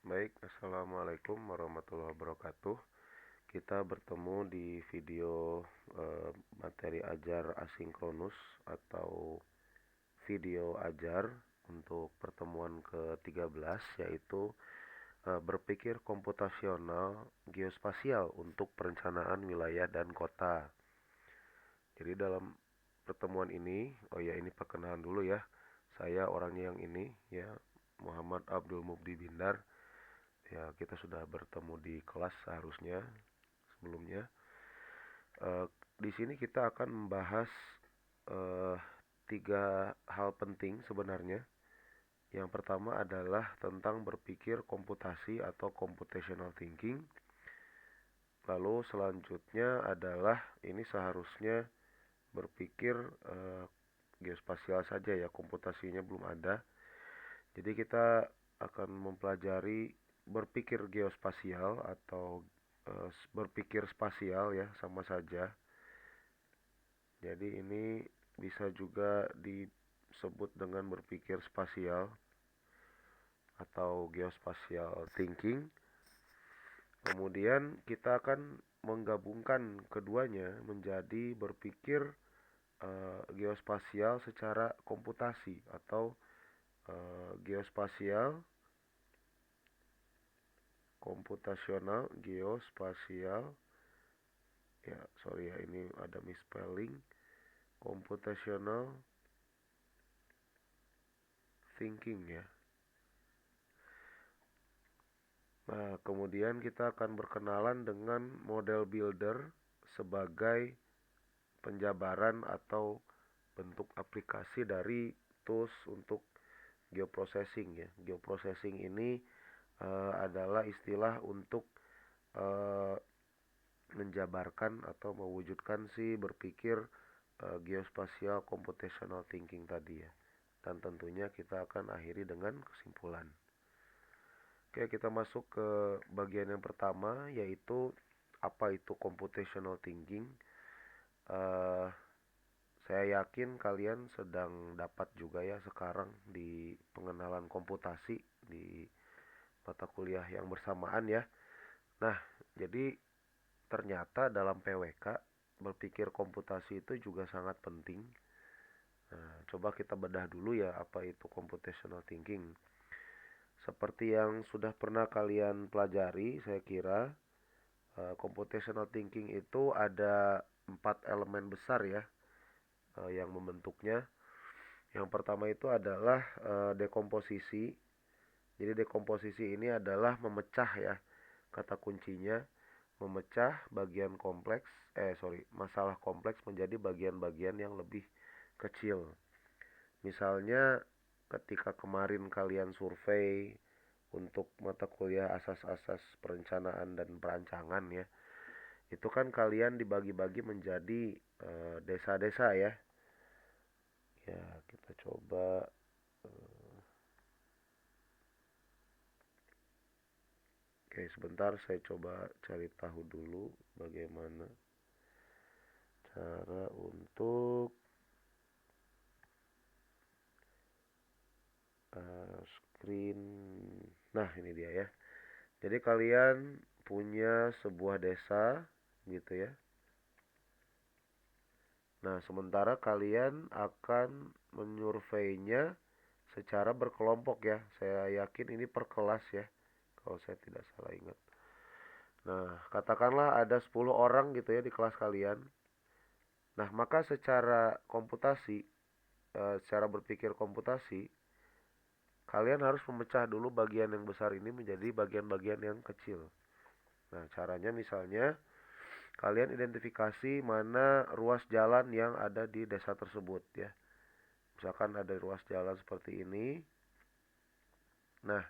Baik, Assalamualaikum warahmatullahi wabarakatuh. Kita bertemu di video materi ajar asinkronus atau video ajar untuk pertemuan ke-13, yaitu berpikir komputasional geospasial untuk perencanaan wilayah dan kota. Jadi dalam pertemuan ini, ini perkenalan dulu ya. Saya orangnya yang ini ya, Muhammad Abdul Mubdi Bindar. Ya, kita sudah bertemu di kelas seharusnya sebelumnya. Eh, di sini kita akan membahas eh, tiga hal penting sebenarnya. Yang pertama adalah tentang berpikir komputasi atau computational thinking. Lalu selanjutnya adalah ini seharusnya berpikir eh, geospasial saja ya, komputasinya belum ada. Jadi kita akan mempelajari berpikir geospasial atau berpikir spasial ya, sama saja. Jadi ini bisa juga disebut dengan berpikir spasial atau geospatial thinking. Kemudian kita akan menggabungkan keduanya menjadi berpikir geospasial secara komputasi atau geospasial komputasional geospasial. Ya, sorry ya, ini ada misspelling. Computational thinking ya. Nah, kemudian kita akan berkenalan dengan model builder sebagai penjabaran atau bentuk aplikasi dari tools untuk geoprocessing ya. Geoprocessing ini adalah istilah untuk uh, menjabarkan atau mewujudkan si berpikir geospasial computational thinking tadi ya. Dan tentunya kita akan akhiri dengan kesimpulan. Oke, kita masuk ke bagian yang pertama, yaitu apa itu computational thinking. Uh, saya yakin kalian sedang dapat juga ya sekarang di pengenalan komputasi di mata kuliah yang bersamaan ya. Nah, jadi ternyata dalam PWK berpikir komputasi itu juga sangat penting. Nah, coba kita bedah dulu ya apa itu computational thinking. Seperti yang sudah pernah kalian pelajari, saya kira computational thinking itu ada 4 elemen besar ya yang membentuknya. Yang pertama itu adalah dekomposisi. Jadi dekomposisi ini adalah memecah ya, kata kuncinya memecah masalah kompleks menjadi bagian-bagian yang lebih kecil. Misalnya ketika kemarin kalian survei untuk mata kuliah asas-asas perencanaan dan perancangan ya, itu kan kalian dibagi-bagi menjadi desa-desa ya. Ya, kita coba oke, sebentar saya coba cari tahu dulu bagaimana cara untuk screen. Nah, ini dia ya. Jadi kalian punya sebuah desa gitu ya. Nah, sementara kalian akan menyurveinya secara berkelompok ya. Saya yakin ini per kelas ya, kalau saya tidak salah ingat. Nah, katakanlah ada 10 orang gitu ya di kelas kalian. Nah, maka secara komputasi, secara berpikir komputasi, kalian harus memecah dulu bagian yang besar ini menjadi bagian-bagian yang kecil. Nah, caranya misalnya kalian identifikasi mana ruas jalan yang ada di desa tersebut ya. Misalkan ada ruas jalan seperti ini. Nah,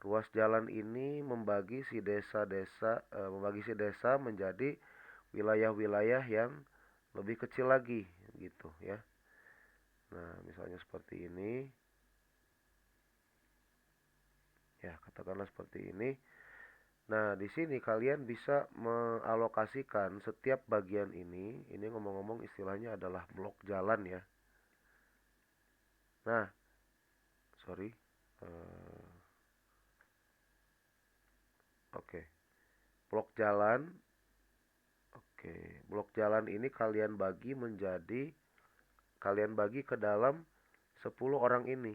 ruas jalan ini membagi si desa menjadi wilayah-wilayah yang lebih kecil lagi gitu ya. Nah, misalnya seperti ini. Ya, katakanlah seperti ini. Nah, di sini kalian bisa mengalokasikan setiap bagian ini ngomong-ngomong istilahnya adalah blok jalan ya. Nah, sorry. Oke. Blok jalan. Oke. Blok jalan ini kalian bagi ke dalam 10 orang ini.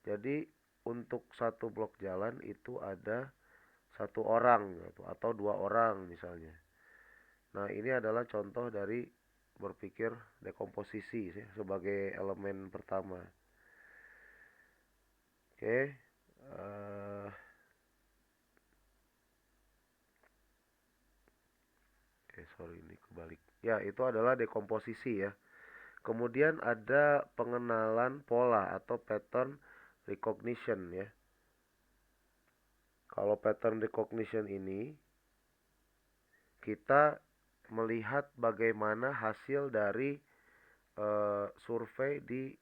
Jadi untuk satu blok jalan itu ada satu orang gitu, atau 2 orang misalnya. Nah, ini adalah contoh dari berpikir dekomposisi ya, sebagai elemen pertama. Oke. eh, sorry ini kebalik. Ya, itu adalah dekomposisi ya. Kemudian ada pengenalan pola atau pattern recognition ya. Kalau pattern recognition ini kita melihat bagaimana hasil dari survei di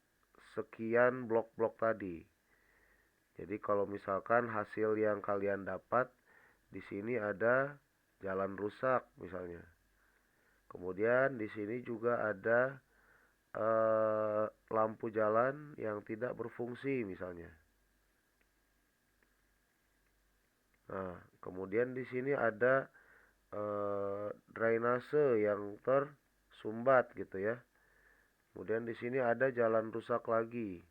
sekian blok-blok tadi. Jadi kalau misalkan hasil yang kalian dapat di sini ada jalan rusak misalnya. Kemudian di sini juga ada lampu jalan yang tidak berfungsi misalnya. Nah, kemudian di sini ada drainase yang tersumbat gitu ya. Kemudian di sini ada jalan rusak lagi.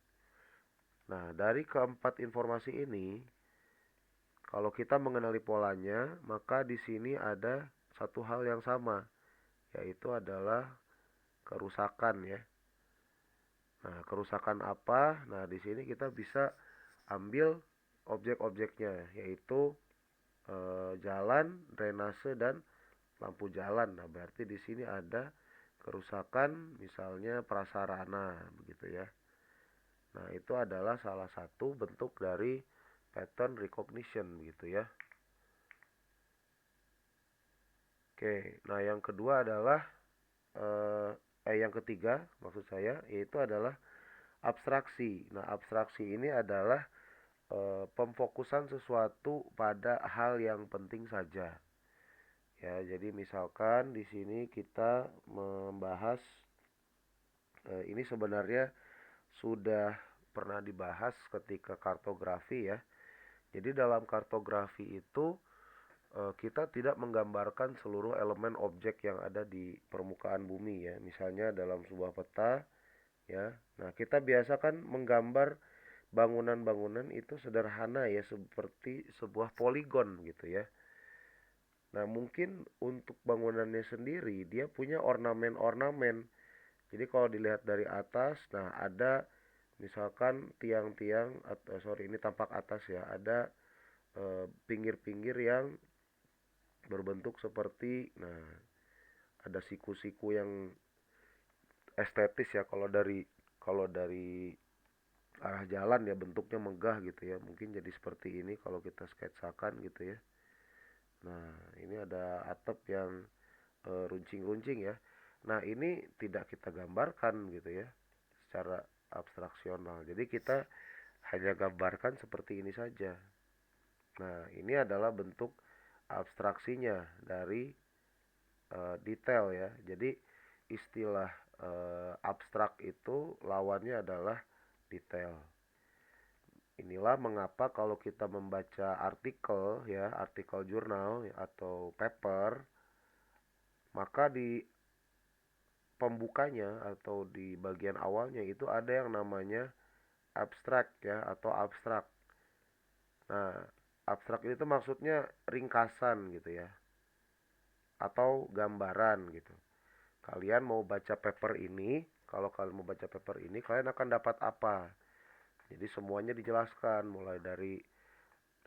Nah, dari keempat informasi ini, kalau kita mengenali polanya, maka di sini ada satu hal yang sama, yaitu adalah kerusakan ya. Nah, kerusakan apa? Nah, di sini kita bisa ambil objek-objeknya, yaitu jalan, drainase dan lampu jalan. Nah, berarti di sini ada kerusakan misalnya prasarana begitu ya. Nah, itu adalah salah satu bentuk dari pattern recognition gitu ya. Oke, nah yang kedua adalah yang ketiga maksud saya yaitu adalah abstraksi. Nah, abstraksi ini adalah pemfokusan sesuatu pada hal yang penting saja. Ya, jadi misalkan di sini kita membahas ini sebenarnya sudah pernah dibahas ketika kartografi ya. Jadi dalam kartografi itu kita tidak menggambarkan seluruh elemen objek yang ada di permukaan bumi ya. Misalnya dalam sebuah peta ya. Nah, kita biasa kan menggambar bangunan-bangunan itu sederhana ya, seperti sebuah poligon gitu ya. Nah, mungkin untuk bangunannya sendiri dia punya ornamen-ornamen. Jadi kalau dilihat dari atas, nah ada misalkan tiang-tiang atau sorry ini tampak atas ya, ada pinggir-pinggir yang berbentuk seperti, nah ada siku-siku yang estetis ya, kalau dari arah jalan ya bentuknya megah gitu ya, mungkin jadi seperti ini kalau kita sketsakan gitu ya. Nah, ini ada atap yang runcing-runcing ya. Nah, ini tidak kita gambarkan gitu ya secara abstraksional. Jadi kita hanya gambarkan seperti ini saja. Nah, ini adalah bentuk abstraksinya dari detail ya. Jadi istilah abstrak itu lawannya adalah detail. Inilah mengapa kalau kita membaca artikel ya, artikel jurnal atau paper, maka di pembukanya atau di bagian awalnya itu ada yang namanya abstrak ya atau abstrak. Nah, abstrak itu maksudnya ringkasan gitu ya atau gambaran gitu. Kalian mau baca paper ini, kalau kalian mau baca paper ini, kalian akan dapat apa? Jadi semuanya dijelaskan mulai dari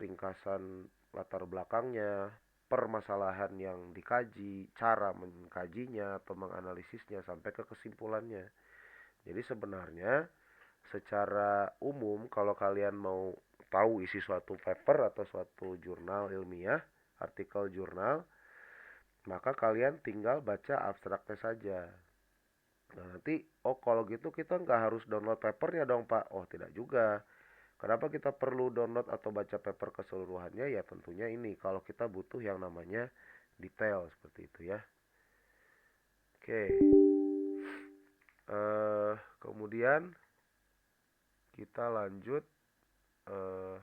ringkasan latar belakangnya, permasalahan yang dikaji, cara mengkajinya atau menganalisisnya sampai ke kesimpulannya. Jadi sebenarnya secara umum kalau kalian mau tahu isi suatu paper atau suatu jurnal ilmiah, artikel jurnal, maka kalian tinggal baca abstraknya saja. Nah, nanti, oh kalau gitu kita nggak harus download papernya dong Pak. Oh tidak juga. Kenapa kita perlu download atau baca paper keseluruhannya? Ya tentunya ini kalau kita butuh yang namanya detail seperti itu ya. Oke. Kemudian kita lanjut eh,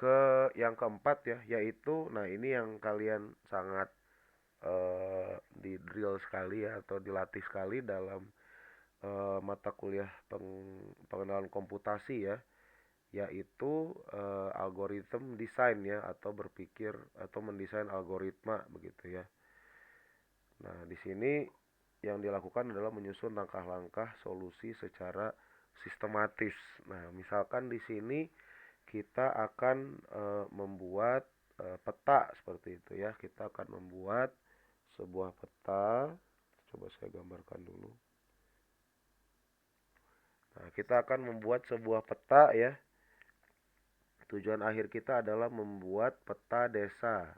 ke yang keempat ya, yaitu nah ini yang kalian sangat di drill sekali ya atau dilatih sekali dalam mata kuliah pengenalan komputasi ya, yaitu algoritma desain ya atau berpikir atau mendesain algoritma begitu ya. Nah, di sini yang dilakukan adalah menyusun langkah-langkah solusi secara sistematis. Nah, misalkan di sini kita akan membuat peta seperti itu ya. Kita akan membuat sebuah peta. Coba saya gambarkan dulu. Nah, kita akan membuat sebuah peta ya. Tujuan akhir kita adalah membuat peta desa.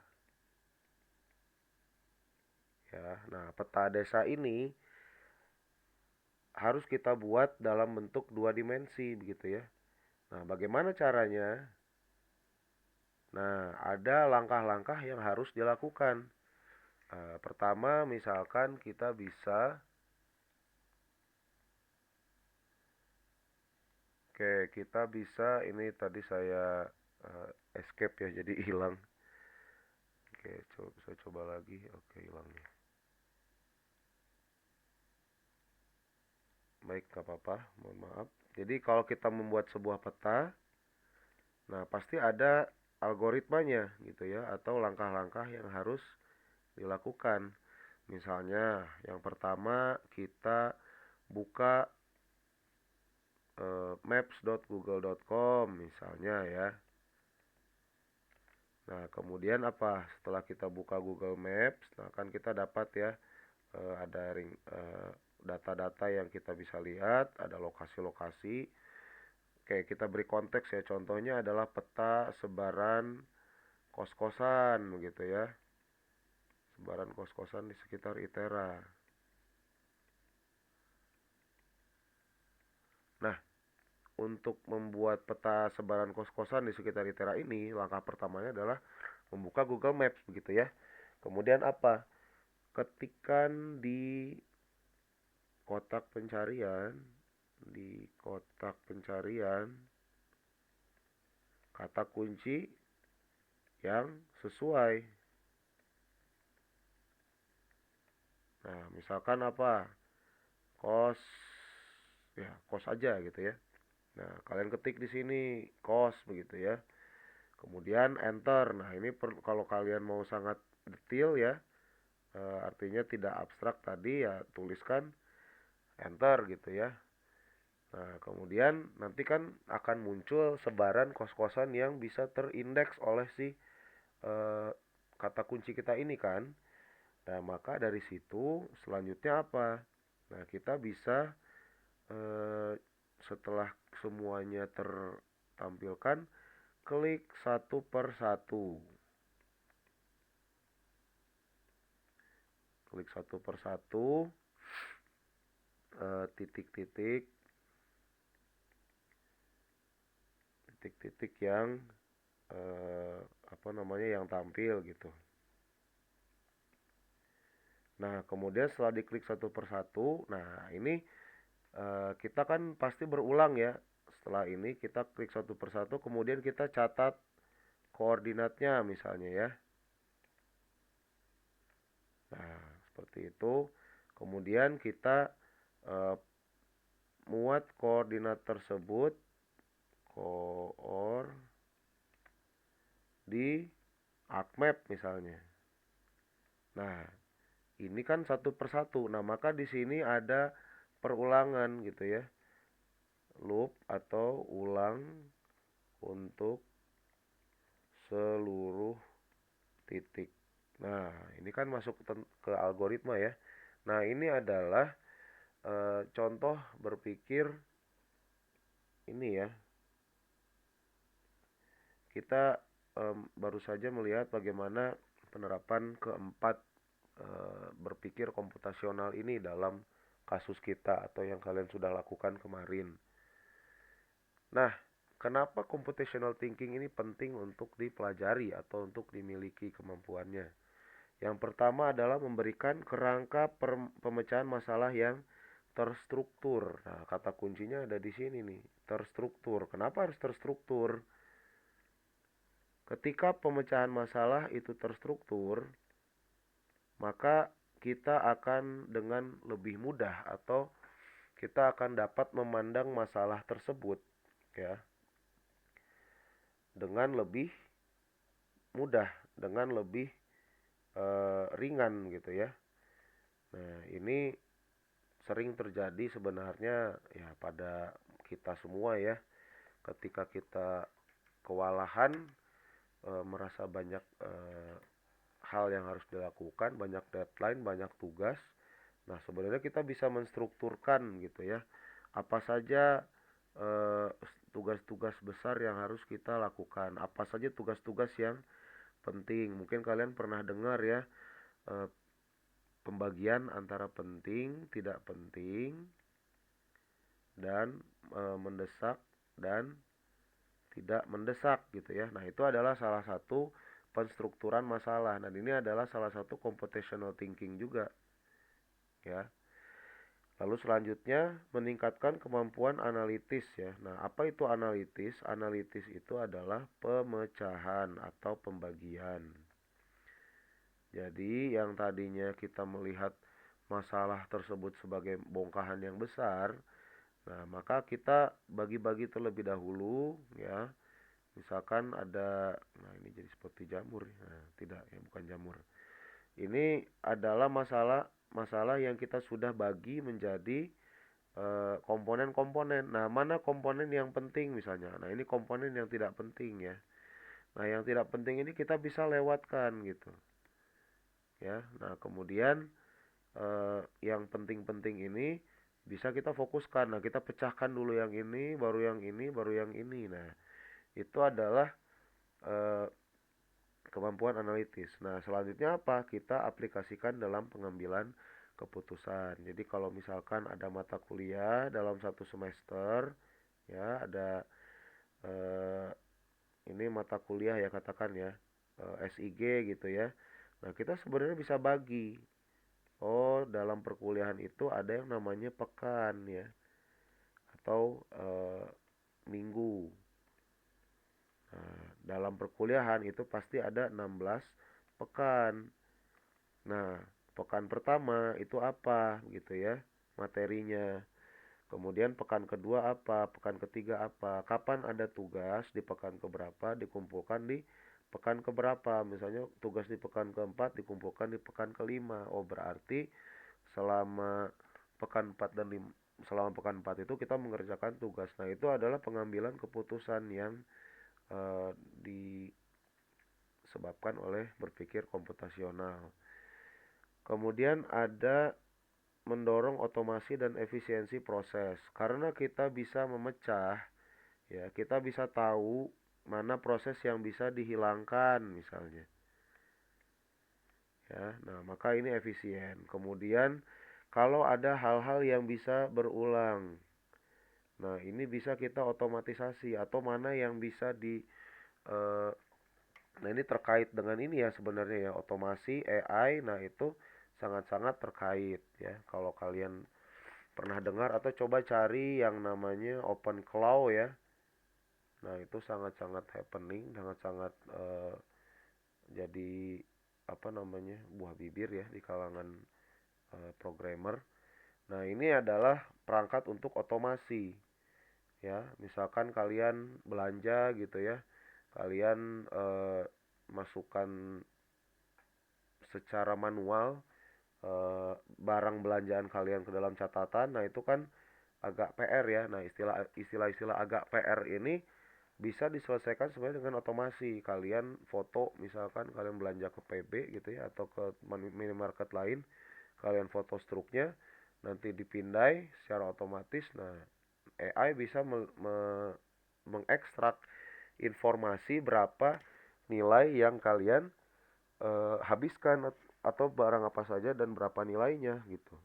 Ya, nah peta desa ini harus kita buat dalam bentuk dua dimensi begitu ya. Nah, bagaimana caranya? Nah, ada langkah-langkah yang harus dilakukan. Pertama, misalkan kita bisa, kita bisa ini tadi saya escape ya, jadi hilang. Saya coba lagi. Hilang nih. Baik, gak apa-apa, mohon maaf. Jadi kalau kita membuat sebuah peta, nah pasti ada algoritmanya gitu ya, atau langkah-langkah yang harus dilakukan. Misalnya, yang pertama kita buka maps.google.com misalnya ya. Nah, kemudian apa? Setelah kita buka Google Maps, nah kan kita dapat ya ada data-data yang kita bisa lihat, ada lokasi-lokasi. Oke, kita beri konteks ya. Contohnya adalah peta sebaran kos-kosan begitu ya. Sebaran kos-kosan di sekitar ITERA. Nah, untuk membuat peta sebaran kos-kosan di sekitar ITERA ini, langkah pertamanya adalah membuka Google Maps begitu ya. Kemudian apa? Ketikkan kotak pencarian, di kotak pencarian kata kunci yang sesuai. Nah, misalkan apa? Kos, ya kos aja gitu ya. Nah, kalian ketik di sini kos begitu ya. Kemudian enter. Nah, ini kalau kalian mau sangat detail ya, artinya tidak abstrak tadi ya tuliskan enter gitu ya. Nah, kemudian nanti kan akan muncul sebaran kos-kosan yang bisa terindeks oleh si eh, kata kunci kita ini kan. Nah, maka dari situ selanjutnya apa? Nah, kita bisa eh, setelah semuanya tertampilkan, klik satu per satu. Klik satu per satu, titik-titik, titik-titik yang apa namanya yang tampil gitu. Nah, kemudian setelah diklik satu per satu, nah ini kita kan pasti berulang ya. Setelah ini kita klik satu per satu, kemudian kita catat koordinatnya misalnya ya. Nah, seperti itu. Kemudian kita muat koordinat tersebut koor di ArcMap misalnya. Nah, ini kan satu per satu. Nah, maka di sini ada perulangan gitu ya. Loop atau ulang untuk seluruh titik. Nah, ini kan masuk ke algoritma ya. Nah, ini adalah contoh berpikir ini ya. Kita baru saja melihat bagaimana penerapan keempat berpikir komputasional ini dalam kasus kita atau yang kalian sudah lakukan kemarin. Nah, kenapa computational thinking ini penting untuk dipelajari atau untuk dimiliki kemampuannya? Yang pertama adalah memberikan kerangka pemecahan masalah yang terstruktur. Nah, kata kuncinya ada di sini nih, terstruktur. Kenapa harus terstruktur? Ketika pemecahan masalah itu terstruktur, maka kita akan dengan lebih mudah atau kita akan dapat memandang masalah tersebut ya dengan lebih mudah, dengan lebih ringan gitu ya. Nah, ini sering terjadi sebenarnya ya pada kita semua ya. Ketika kita kewalahan, merasa banyak hal yang harus dilakukan, banyak deadline, banyak tugas. Nah, sebenarnya kita bisa menstrukturkan gitu ya. Apa saja eh, tugas-tugas besar yang harus kita lakukan. Apa saja tugas-tugas yang penting. Mungkin kalian pernah dengar ya, eh, pembagian antara penting, tidak penting, dan mendesak dan tidak mendesak gitu ya. Nah, itu adalah salah satu penstrukturan masalah. Dan ini adalah salah satu computational thinking juga ya. Lalu selanjutnya meningkatkan kemampuan analitis ya. Nah, apa itu analitis? Analitis itu adalah pemecahan atau pembagian. Jadi yang tadinya kita melihat masalah tersebut sebagai bongkahan yang besar, nah maka kita bagi-bagi terlebih dahulu ya. Misalkan ada, nah ini jadi seperti jamur, nah, tidak ya, bukan jamur. Ini adalah masalah yang kita sudah bagi menjadi komponen-komponen. Nah, mana komponen yang penting misalnya? Nah, ini komponen yang tidak penting ya. Nah, yang tidak penting ini kita bisa lewatkan gitu ya. Nah, kemudian yang penting-penting ini bisa kita fokuskan. Nah, kita pecahkan dulu yang ini, baru yang ini, baru yang ini. Nah, itu adalah eh, kemampuan analitis. Nah, selanjutnya apa? Kita aplikasikan dalam pengambilan keputusan. Jadi kalau misalkan ada mata kuliah dalam satu semester, ya ada eh, ini mata kuliah ya katakan ya SIG gitu ya. Nah, kita sebenarnya bisa bagi. Oh, dalam perkuliahan itu ada yang namanya pekan ya atau minggu. Nah, dalam perkuliahan itu pasti ada 16 pekan. Nah, pekan pertama itu apa gitu ya materinya. Kemudian pekan kedua apa, pekan ketiga apa, kapan ada tugas di pekan keberapa dikumpulkan di pekan keberapa. Misalnya tugas di pekan keempat dikumpulkan di pekan kelima. Oh, berarti selama pekan 4 dan 5, selama pekan 4 itu kita mengerjakan tugas. Nah, itu adalah pengambilan keputusan yang disebabkan oleh berpikir komputasional. Kemudian ada mendorong otomasi dan efisiensi proses. Karena kita bisa memecah, ya, kita bisa tahu mana proses yang bisa dihilangkan misalnya. Ya, nah maka ini efisien. Kemudian kalau ada hal-hal yang bisa berulang, nah ini bisa kita otomatisasi atau mana yang bisa eh, nah ini terkait dengan ini ya sebenarnya ya otomasi AI. Nah itu sangat-sangat terkait ya. Kalau kalian pernah dengar atau coba cari yang namanya open cloud ya. Nah, itu sangat-sangat happening, sangat-sangat jadi apa namanya? Buah bibir ya di kalangan programmer. Nah, ini adalah perangkat untuk otomasi ya. Misalkan kalian belanja gitu ya. Kalian masukkan secara manual barang belanjaan kalian ke dalam catatan. Nah, itu kan agak PR ya. Nah, istilah-istilah agak PR ini bisa diselesaikan sebenarnya dengan otomasi. Kalian foto misalkan kalian belanja ke PB gitu ya atau ke minimarket lain, kalian foto struknya, nanti dipindai secara otomatis. Nah, AI bisa mengekstrak informasi berapa nilai yang kalian habiskan atau barang apa saja dan berapa nilainya gitu.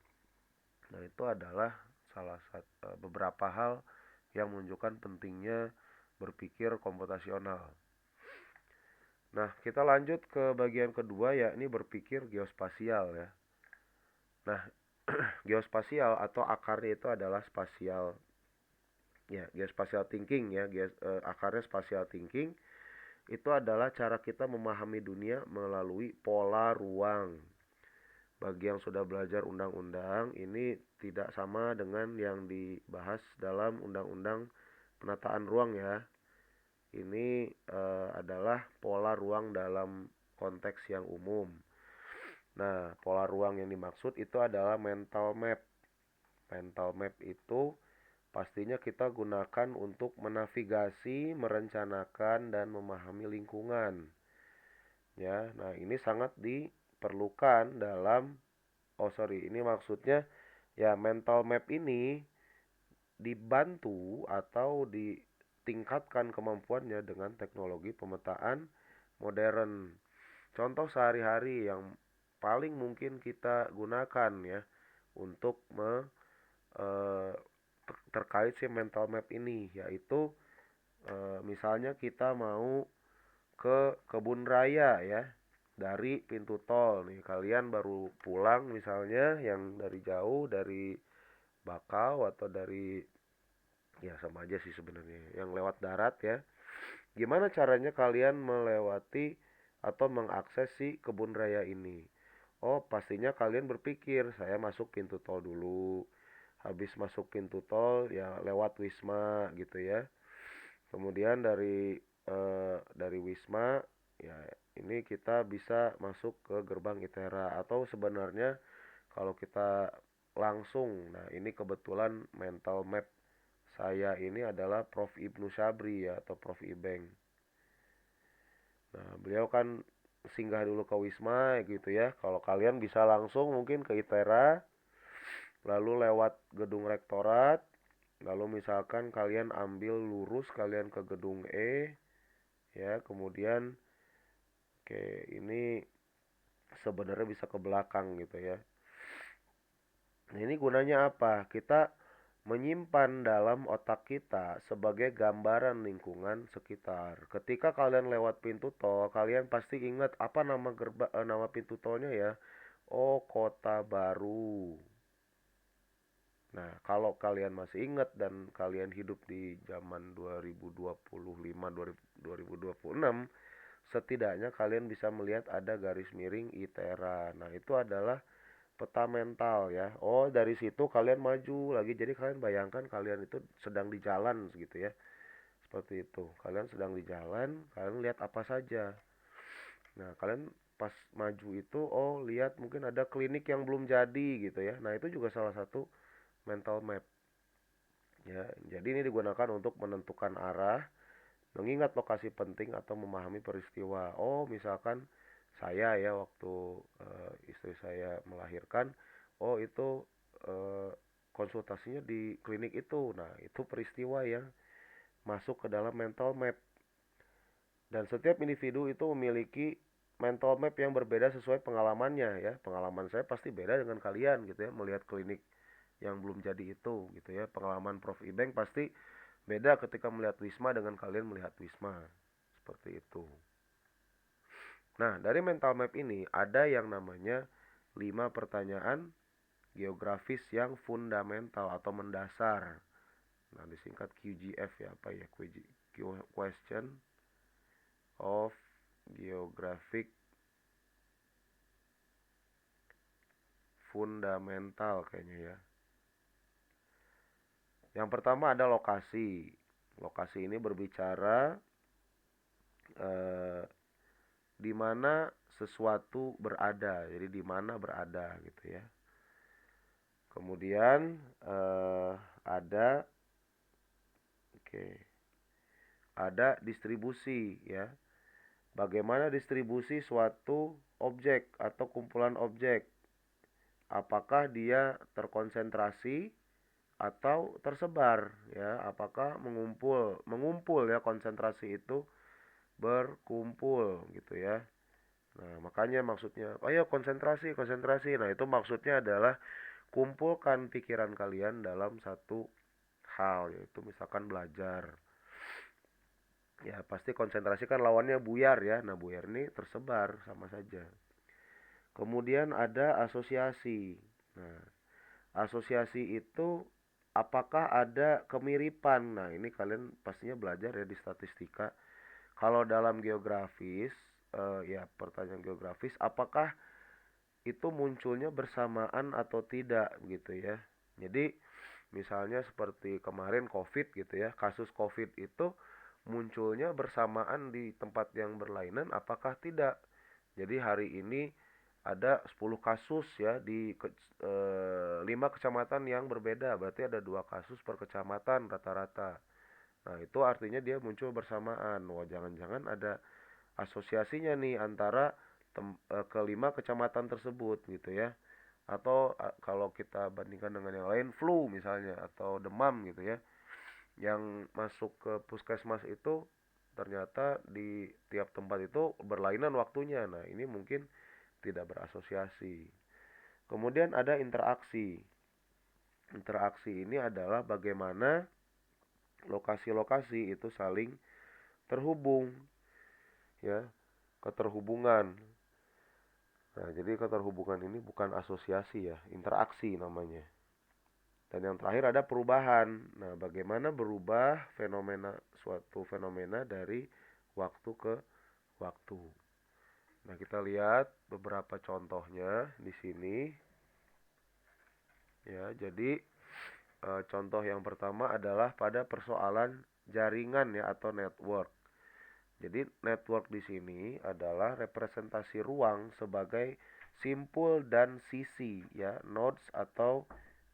Nah, itu adalah salah satu beberapa hal yang menunjukkan pentingnya berpikir komputasional. Nah, kita lanjut ke bagian kedua yakni berpikir geospasial ya. Nah, geospasial atau akarnya itu adalah spasial ya, geospasial thinking ya, akarnya spatial thinking. itu adalah cara kita memahami dunia melalui pola ruang. Bagi yang sudah belajar undang-undang, ini tidak sama dengan yang dibahas dalam undang-undang penataan ruang ya. Ini adalah pola ruang dalam konteks yang umum. Nah, pola ruang yang dimaksud itu adalah mental map. Mental map itu pastinya kita gunakan untuk menavigasi, merencanakan, dan memahami lingkungan. Ya, nah ini sangat diperlukan dalam, ini maksudnya ya mental map ini dibantu atau ditingkatkan kemampuannya dengan teknologi pemetaan modern. Contoh sehari-hari yang paling mungkin kita gunakan ya untuk eh, terkait si mental map ini, yaitu misalnya kita mau ke kebun raya ya, dari pintu tol nih, kalian baru pulang misalnya yang dari jauh, dari Bakau atau dari, ya sama aja sih sebenarnya, yang lewat darat ya. Gimana caranya kalian melewati atau mengakses si kebun raya ini? Oh, pastinya kalian berpikir, saya masuk pintu tol dulu. Habis masuk pintu tol ya lewat Wisma gitu ya. Kemudian dari Wisma ya ini kita bisa masuk ke gerbang ITERA, atau sebenarnya kalau kita langsung, nah ini kebetulan mental map saya ini adalah Prof. Ibnu Sabri ya, atau Prof. Ibeng. Nah, beliau kan singgah dulu ke Wisma gitu ya. Kalau kalian bisa langsung mungkin ke ITERA, lalu lewat gedung rektorat, lalu misalkan kalian ambil lurus kalian ke gedung E ya, kemudian oke, ini sebenarnya bisa ke belakang gitu ya. Nah, ini gunanya apa? Kita menyimpan dalam otak kita sebagai gambaran lingkungan sekitar. Ketika kalian lewat pintu tol, kalian pasti ingat apa nama pintu tolnya ya. Oh, Kota Baru. Nah, kalau kalian masih ingat dan kalian hidup di zaman 2025 2026, setidaknya kalian bisa melihat ada garis miring ITERA. Nah, itu adalah peta mental ya. Oh, dari situ kalian maju lagi. Jadi kalian bayangkan kalian itu sedang di jalan gitu ya. Seperti itu. Kalian sedang di jalan, kalian lihat apa saja. Nah, kalian pas maju itu, oh lihat mungkin ada klinik yang belum jadi gitu ya. Nah, itu juga salah satu mental map. Ya, jadi ini digunakan untuk menentukan arah, mengingat lokasi penting atau memahami peristiwa. Oh, misalkan saya ya waktu istri saya melahirkan, oh itu eh, konsultasinya di klinik itu. Nah, itu peristiwa yang masuk ke dalam mental map. Dan setiap individu itu memiliki mental map yang berbeda sesuai pengalamannya ya. Pengalaman saya pasti beda dengan kalian gitu ya, melihat klinik yang belum jadi itu gitu ya. Pengalaman Prof. Ibeng pasti beda ketika melihat Wisma dengan kalian melihat Wisma. Seperti itu. Nah, dari mental map ini ada yang namanya 5 pertanyaan geografis yang fundamental atau mendasar. Nah, disingkat QGF ya, apa ya? Question of Geographic Fundamental kayaknya ya. Yang pertama ada lokasi. Lokasi ini berbicara eh, di mana sesuatu berada, jadi di mana berada gitu ya. Kemudian ada oke, ada distribusi ya. Bagaimana distribusi suatu objek atau kumpulan objek? Apakah dia terkonsentrasi atau tersebar ya? Apakah mengumpul ya, konsentrasi itu berkumpul gitu ya. Nah, makanya maksudnya, ayo konsentrasi, konsentrasi. Nah, itu maksudnya adalah kumpulkan pikiran kalian dalam satu hal, yaitu misalkan belajar. Ya, pasti konsentrasi kan lawannya buyar ya. Nah, buyar ini tersebar sama saja. Kemudian ada asosiasi. Nah, asosiasi itu apakah ada kemiripan? Nah, ini kalian pastinya belajar ya di statistika. Kalau dalam geografis, ya pertanyaan geografis, apakah itu munculnya bersamaan atau tidak gitu ya. Jadi misalnya seperti kemarin COVID gitu ya, kasus COVID itu munculnya bersamaan di tempat yang berlainan apakah tidak. Jadi hari ini ada 10 kasus ya di 5 kecamatan yang berbeda, berarti ada 2 kasus per kecamatan rata-rata. Nah, itu artinya dia muncul bersamaan. Wah, jangan-jangan ada asosiasinya nih antara kelima kecamatan tersebut gitu ya. Atau kalau kita bandingkan dengan yang lain, flu misalnya atau demam gitu ya, yang masuk ke puskesmas itu ternyata di tiap tempat itu berlainan waktunya. Nah, ini mungkin tidak berasosiasi. Kemudian ada interaksi. Interaksi ini adalah bagaimana lokasi-lokasi itu saling terhubung ya, keterhubungan. Nah, jadi keterhubungan ini bukan asosiasi ya, interaksi namanya. Dan yang terakhir ada perubahan. Nah, bagaimana berubah suatu fenomena dari waktu ke waktu. Nah, kita lihat beberapa contohnya di sini. Ya, jadi contoh yang pertama adalah pada persoalan jaringan ya atau network. Jadi network di sini adalah representasi ruang sebagai simpul dan sisi ya, nodes atau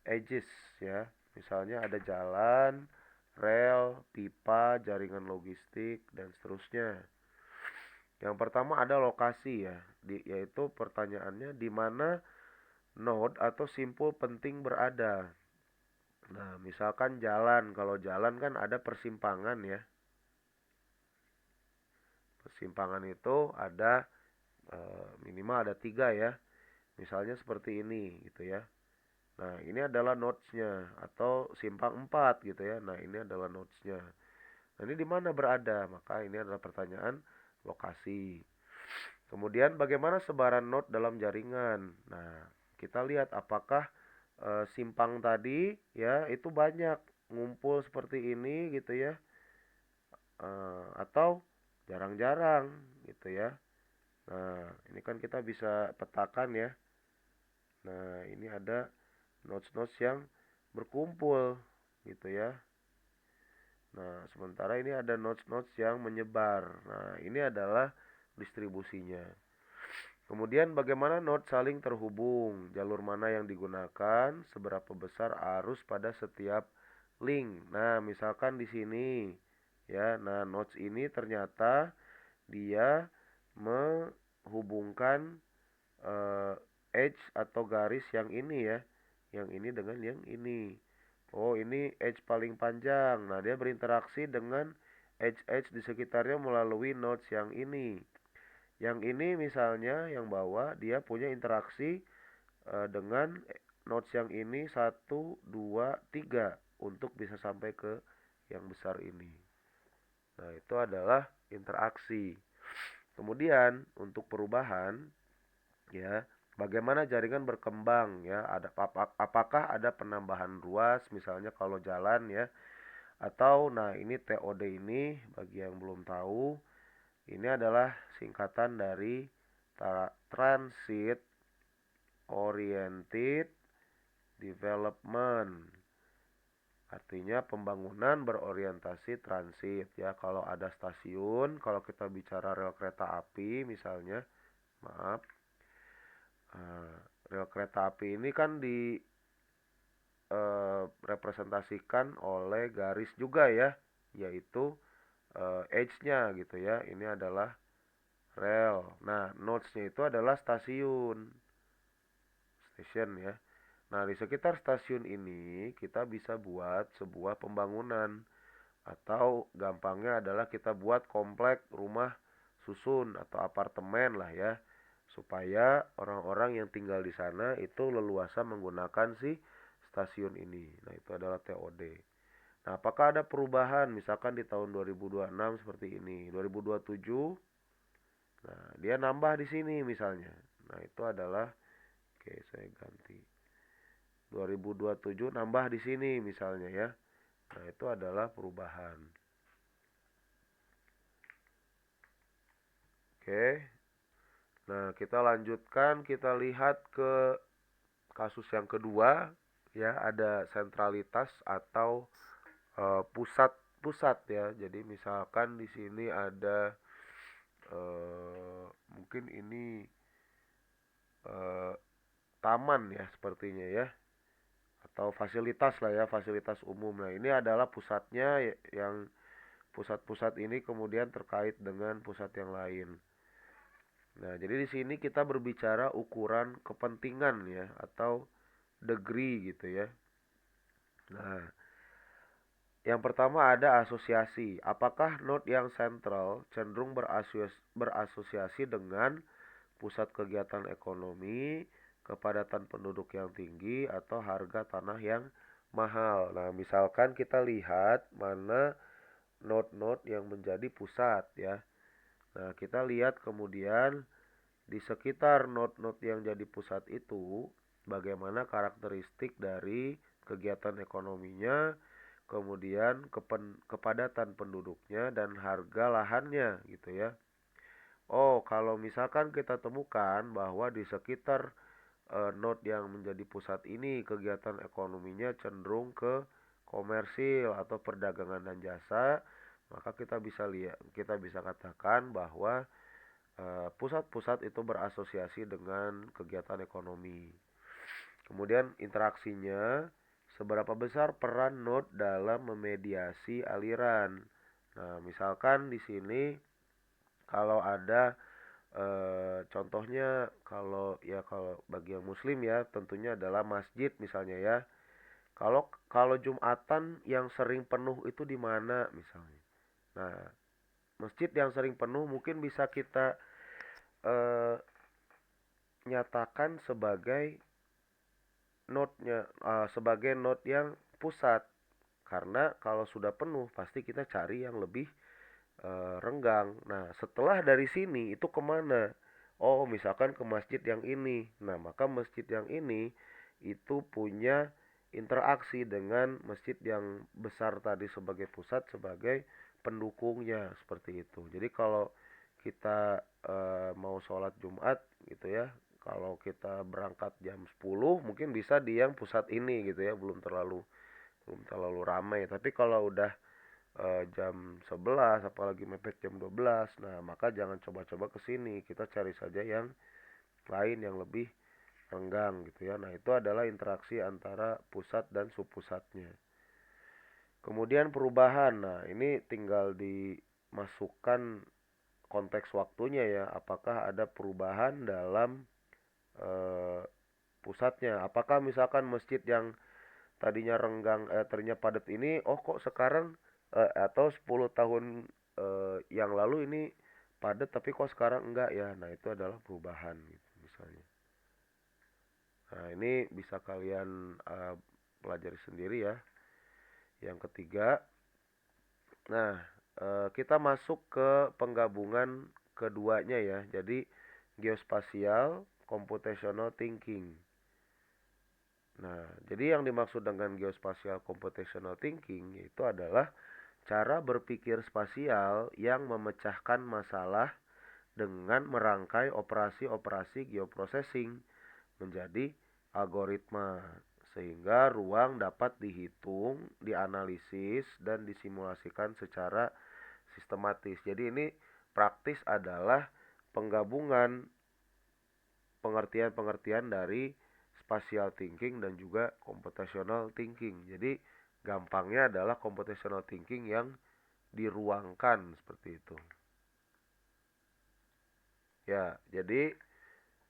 edges ya. Misalnya ada jalan, rel, pipa, jaringan logistik dan seterusnya. Yang pertama ada lokasi ya, yaitu pertanyaannya di mana node atau simpul penting berada. Nah, misalkan jalan, kalau jalan kan ada persimpangan ya. Persimpangan itu ada minimal ada 3 ya. Misalnya seperti ini gitu ya. Nah, ini adalah nodesnya atau simpang 4 gitu ya. Nah, ini adalah nodesnya. Nah, ini di mana berada? Maka ini adalah pertanyaan lokasi. Kemudian bagaimana sebaran node dalam jaringan? Nah, kita lihat apakah simpang tadi ya itu banyak ngumpul seperti ini gitu ya. Atau jarang-jarang gitu ya. Nah, ini kan kita bisa petakan ya. Nah, ini ada nodes-nodes yang berkumpul gitu ya. Nah, sementara ini ada nodes-nodes yang menyebar. Nah, ini adalah distribusinya. Kemudian bagaimana node saling terhubung, jalur mana yang digunakan, seberapa besar arus pada setiap link. Nah, misalkan di sini ya. Nah, nodes ini ternyata dia menghubungkan edge atau garis yang ini ya, yang ini dengan yang ini. Oh, ini edge paling panjang. Nah, dia berinteraksi dengan edge-edge di sekitarnya melalui nodes yang ini. Yang ini misalnya yang bawah dia punya interaksi dengan nodes yang ini satu 2 3 untuk bisa sampai ke yang besar ini. Nah, itu adalah interaksi. Kemudian untuk perubahan ya, bagaimana jaringan berkembang ya, apakah ada penambahan ruas misalnya kalau jalan ya, atau nah ini TOD ini bagi yang belum tahu, ini adalah singkatan dari Transit Oriented Development. Artinya pembangunan berorientasi transit ya. Kalau ada stasiun, kalau kita bicara rel kereta api misalnya, maaf, rel kereta api ini kan representasikan oleh garis juga ya, yaitu edge-nya gitu ya. Ini adalah rel. Nah, nodes-nya itu adalah station ya. Nah, di sekitar stasiun ini kita bisa buat sebuah pembangunan atau gampangnya adalah kita buat komplek rumah susun atau apartemen lah ya, supaya orang-orang yang tinggal di sana itu leluasa menggunakan si stasiun ini. Nah, itu adalah TOD. Nah, apakah ada perubahan misalkan di tahun 2026 seperti ini, 2027? Nah, dia nambah di sini misalnya. Nah, itu adalah oke, saya ganti. 2027 nambah di sini misalnya ya. Nah, itu adalah perubahan. Oke. Nah, kita lanjutkan, kita lihat ke kasus yang kedua, ya, ada sentralitas atau pusat-pusat ya. Jadi misalkan di sini ada mungkin ini eh, taman ya sepertinya ya, atau fasilitas lah ya, fasilitas umum. Nah, ini adalah pusatnya yang pusat-pusat ini kemudian terkait dengan pusat yang lain. Nah, jadi di sini kita berbicara ukuran kepentingan ya atau degree gitu ya. Nah, yang pertama ada asosiasi. Apakah node yang sentral cenderung berasosiasi dengan pusat kegiatan ekonomi, kepadatan penduduk yang tinggi, atau harga tanah yang mahal? Nah, misalkan kita lihat mana node-node yang menjadi pusat ya. Nah, kita lihat kemudian di sekitar node-node yang jadi pusat itu, bagaimana karakteristik dari kegiatan ekonominya, kemudian kepadatan penduduknya dan harga lahannya gitu ya. Oh, kalau misalkan kita temukan bahwa di sekitar node yang menjadi pusat ini kegiatan ekonominya cenderung ke komersil atau perdagangan dan jasa, maka kita bisa katakan bahwa pusat-pusat itu berasosiasi dengan kegiatan ekonomi. Kemudian interaksinya, seberapa besar peran node dalam memediasi aliran. Nah, misalkan di sini kalau ada contohnya, kalau bagi yang muslim ya tentunya adalah masjid misalnya ya. Kalau kalau Jumatan yang sering penuh itu di mana misalnya. Nah, masjid yang sering penuh mungkin bisa kita eh, nyatakan sebagai node yang pusat, karena kalau sudah penuh pasti kita cari yang lebih renggang. Nah, setelah dari sini itu kemana? Oh, misalkan ke masjid yang ini. Nah, maka masjid yang ini itu punya interaksi dengan masjid yang besar tadi sebagai pusat, sebagai pendukungnya seperti itu. Jadi kalau kita mau sholat Jumat gitu ya, kalau kita berangkat jam 10 mungkin bisa di yang pusat ini gitu ya, belum terlalu ramai. Tapi kalau udah jam 11 apalagi mepet jam 12, nah maka jangan coba-coba ke sini, kita cari saja yang lain yang lebih renggang gitu ya. Nah, itu adalah interaksi antara pusat dan subpusatnya. Kemudian perubahan, nah ini tinggal dimasukkan konteks waktunya ya, apakah ada perubahan dalam eh, pusatnya, apakah misalkan masjid yang tadinya tadinya padat ini, oh kok sekarang atau 10 tahun yang lalu ini padat tapi kok sekarang enggak ya. Nah, itu adalah perubahan gitu misalnya. Nah, ini bisa kalian pelajari sendiri ya. Yang ketiga, nah kita masuk ke penggabungan keduanya ya. Jadi geospasial computational thinking. Nah, jadi yang dimaksud dengan geospatial computational thinking itu adalah cara berpikir spasial yang memecahkan masalah dengan merangkai operasi-operasi geoprocessing menjadi algoritma, sehingga ruang dapat dihitung, dianalisis, dan disimulasikan secara sistematis. Jadi ini praktis adalah penggabungan pengertian-pengertian dari spatial thinking dan juga computational thinking. Jadi gampangnya adalah computational thinking yang diruangkan seperti itu. Ya, jadi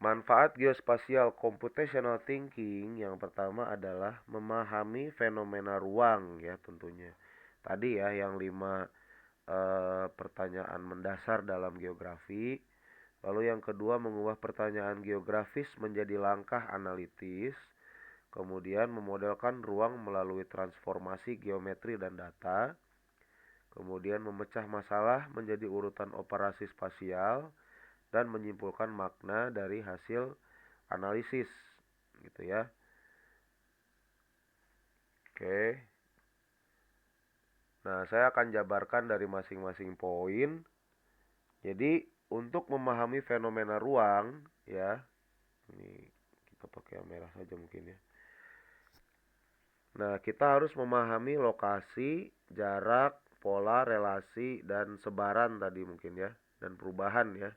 manfaat geospasial computational thinking yang pertama adalah memahami fenomena ruang ya tentunya. Tadi ya yang 5 pertanyaan mendasar dalam geografi. Lalu yang kedua, mengubah pertanyaan geografis menjadi langkah analitis. Kemudian memodelkan ruang melalui transformasi geometri dan data. Kemudian memecah masalah menjadi urutan operasi spasial dan menyimpulkan makna dari hasil analisis gitu ya. Oke. Nah, saya akan jabarkan dari masing-masing poin. Jadi untuk memahami fenomena ruang, ya, ini kita pakai yang merah saja mungkin ya. Nah, kita harus memahami lokasi, jarak, pola, relasi, dan sebaran tadi mungkin ya, dan perubahan ya.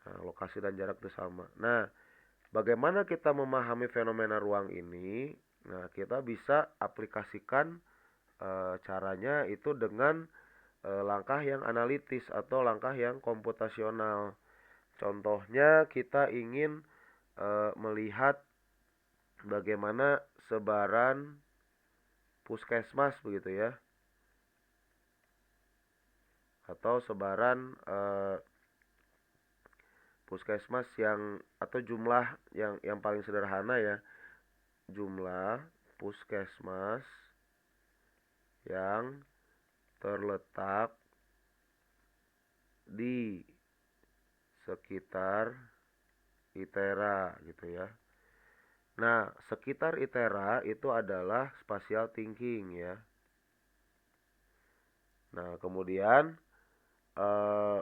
Nah, lokasi dan jarak itu sama. Nah, bagaimana kita memahami fenomena ruang ini? Nah, kita bisa aplikasikan caranya itu dengan langkah yang analitis atau langkah yang komputasional. Contohnya kita ingin melihat bagaimana sebaran puskesmas begitu ya, atau sebaran puskesmas yang atau jumlah yang paling sederhana ya, jumlah puskesmas yang terletak di sekitar ITERA gitu ya. Nah, sekitar ITERA itu adalah spatial thinking ya. Nah, kemudian eh,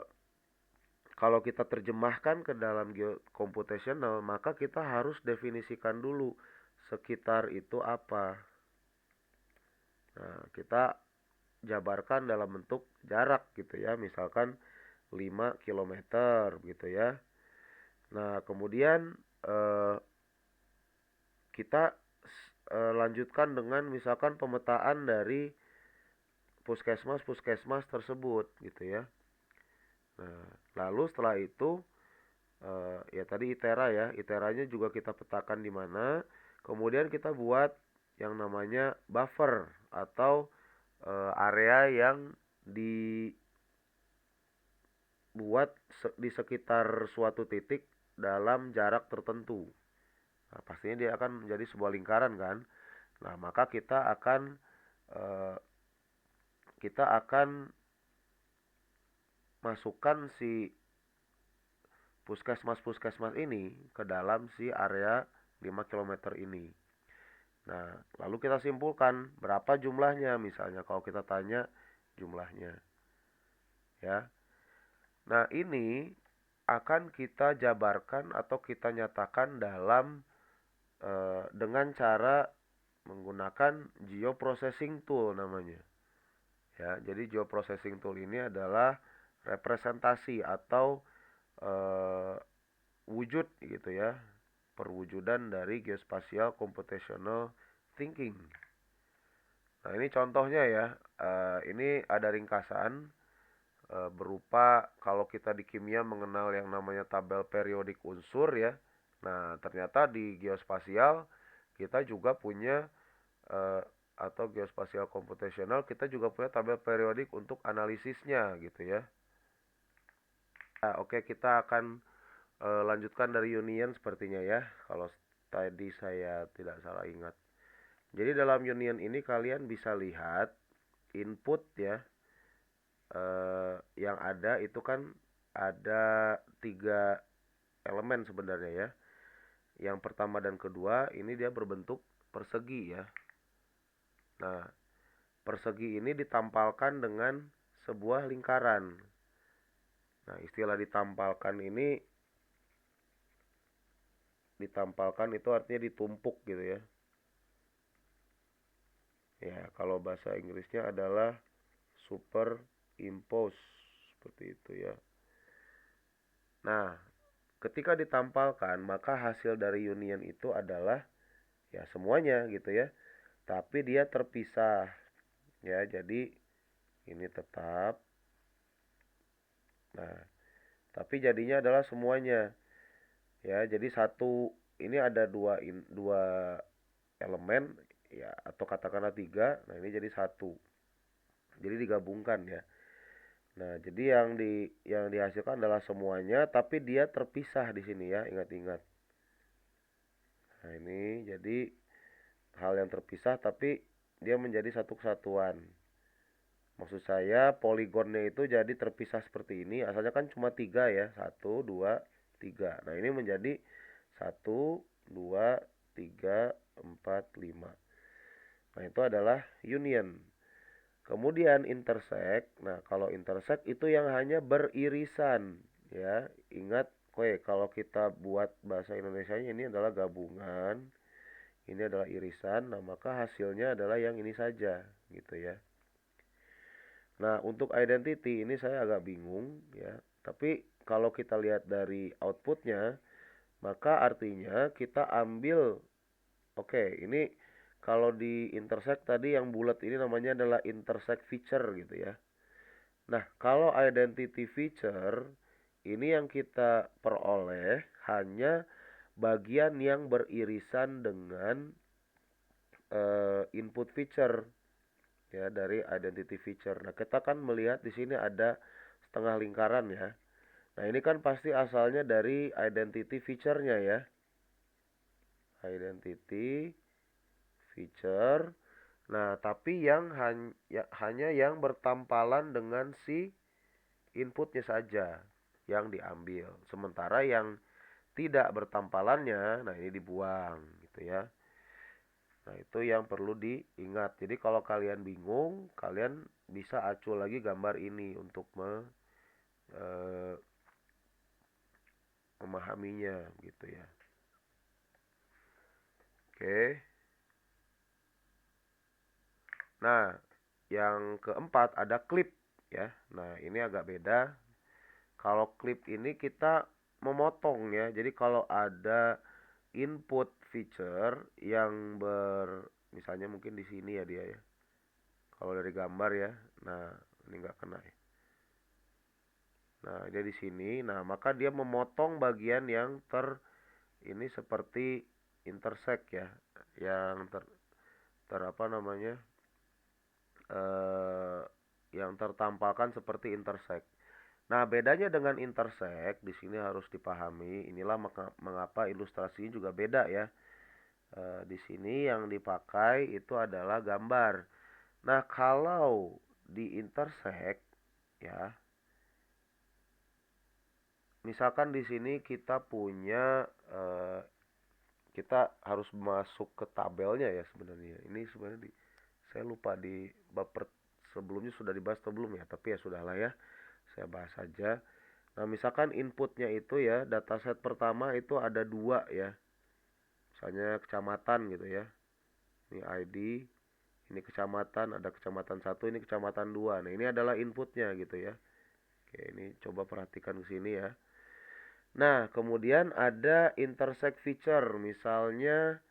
kalau kita terjemahkan ke dalam computational, maka kita harus definisikan dulu sekitar itu apa. Nah, kita jabarkan dalam bentuk jarak gitu ya, misalkan 5 kilometer gitu ya. Nah, kemudian kita lanjutkan dengan misalkan pemetaan dari puskesmas-puskesmas tersebut gitu ya. Nah, lalu setelah itu ya tadi ITERA ya, ITERA-nya juga kita petakan di mana. Kemudian kita buat yang namanya buffer atau area yang dibuat di sekitar suatu titik dalam jarak tertentu. Nah, pastinya dia akan menjadi sebuah lingkaran kan. Nah, maka eh, kita akan masukkan si puskesmas-puskesmas ini ke dalam si area 5 kilometer ini. Nah, lalu kita simpulkan berapa jumlahnya misalnya kalau kita tanya jumlahnya. Ya. Nah, ini akan kita jabarkan atau kita nyatakan dalam dengan cara menggunakan geoprocessing tool namanya. Ya, jadi geoprocessing tool ini adalah representasi atau eh, wujud gitu ya, perwujudan dari geospatial computational thinking. Nah, ini contohnya ya. Ini ada ringkasan berupa kalau kita di kimia mengenal yang namanya tabel periodik unsur ya. Nah, ternyata di geospasial kita juga punya eh, atau geospasial computational kita juga punya tabel periodik untuk analisisnya gitu ya. Nah, oke, kita akan lanjutkan dari union sepertinya ya, kalau tadi saya tidak salah ingat. Jadi dalam union ini kalian bisa lihat input ya, yang ada itu kan ada 3 elemen sebenarnya ya. Yang pertama dan kedua ini dia berbentuk persegi ya. Nah, persegi ini ditampalkan dengan sebuah lingkaran. Nah, istilah ditampalkan itu artinya ditumpuk gitu ya. Ya, kalau bahasa Inggrisnya adalah superimpose seperti itu ya. Nah, ketika ditampalkan maka hasil dari union itu adalah ya semuanya gitu ya. Tapi dia terpisah ya. Jadi ini tetap. Nah, tapi jadinya adalah semuanya. Ya, jadi satu ini ada dua elemen ya atau katakanlah tiga. Nah, ini jadi satu. Jadi digabungkan ya. Nah, jadi yang dihasilkan adalah semuanya tapi dia terpisah di sini ya, ingat-ingat. Nah, ini jadi hal yang terpisah tapi dia menjadi satu kesatuan. Maksud saya poligonnya itu jadi terpisah seperti ini. Asalnya kan cuma tiga ya, satu, dua, tiga. Nah, ini menjadi satu, dua, tiga, empat, lima. Nah, itu adalah union. Kemudian intersect. Nah, kalau intersect itu yang hanya beririsan, ya. Ingat, kalau kita buat bahasa Indonesianya ini adalah gabungan, ini adalah irisan. Nah, maka hasilnya adalah yang ini saja, gitu ya. Nah, untuk identity ini saya agak bingung, ya. Tapi kalau kita lihat dari outputnya, maka artinya kita ambil, oke, ini kalau di intersect tadi yang bulat ini namanya adalah intersect feature gitu ya. Nah, kalau identity feature ini yang kita peroleh hanya bagian yang beririsan dengan input feature ya dari identity feature. Nah, kita kan melihat di sini ada setengah lingkaran ya. Nah, ini kan pasti asalnya dari identity feature-nya ya. Identity feature. Nah, tapi yang hanya yang bertampalan dengan si inputnya saja yang diambil. Sementara yang tidak bertampalannya, nah ini dibuang gitu ya. Nah, itu yang perlu diingat. Jadi kalau kalian bingung, kalian bisa acu lagi gambar ini untuk eh, memahaminya gitu ya. Oke. Nah, yang keempat ada clip ya. Nah, ini agak beda. Kalau clip ini kita memotong ya. Jadi kalau ada input feature yang misalnya mungkin di sini ya dia ya. Kalau dari gambar ya. Nah, ini nggak kena ya. Nah, dia di sini. Nah, maka dia memotong bagian yang ini seperti intersect ya. Yang ter apa namanya? eh yang tertampalkan seperti intersect. Nah, bedanya dengan intersect di sini harus dipahami. Inilah mengapa ilustrasi juga beda ya. Di sini yang dipakai itu adalah gambar. Nah, kalau di intersect ya, misalkan di sini kita punya kita harus masuk ke tabelnya ya sebenarnya. Ini sebenarnya saya lupa di bab sebelumnya sudah dibahas atau belum ya, tapi ya sudahlah ya. Saya bahas saja. Nah, misalkan inputnya itu ya, dataset pertama itu ada dua ya. Misalnya kecamatan gitu ya. Ini ID, ini kecamatan, ada kecamatan satu, ini kecamatan dua. Nah, ini adalah inputnya gitu ya. Oke, ini coba perhatikan ke sini ya. Nah, kemudian ada intersect feature, misalnya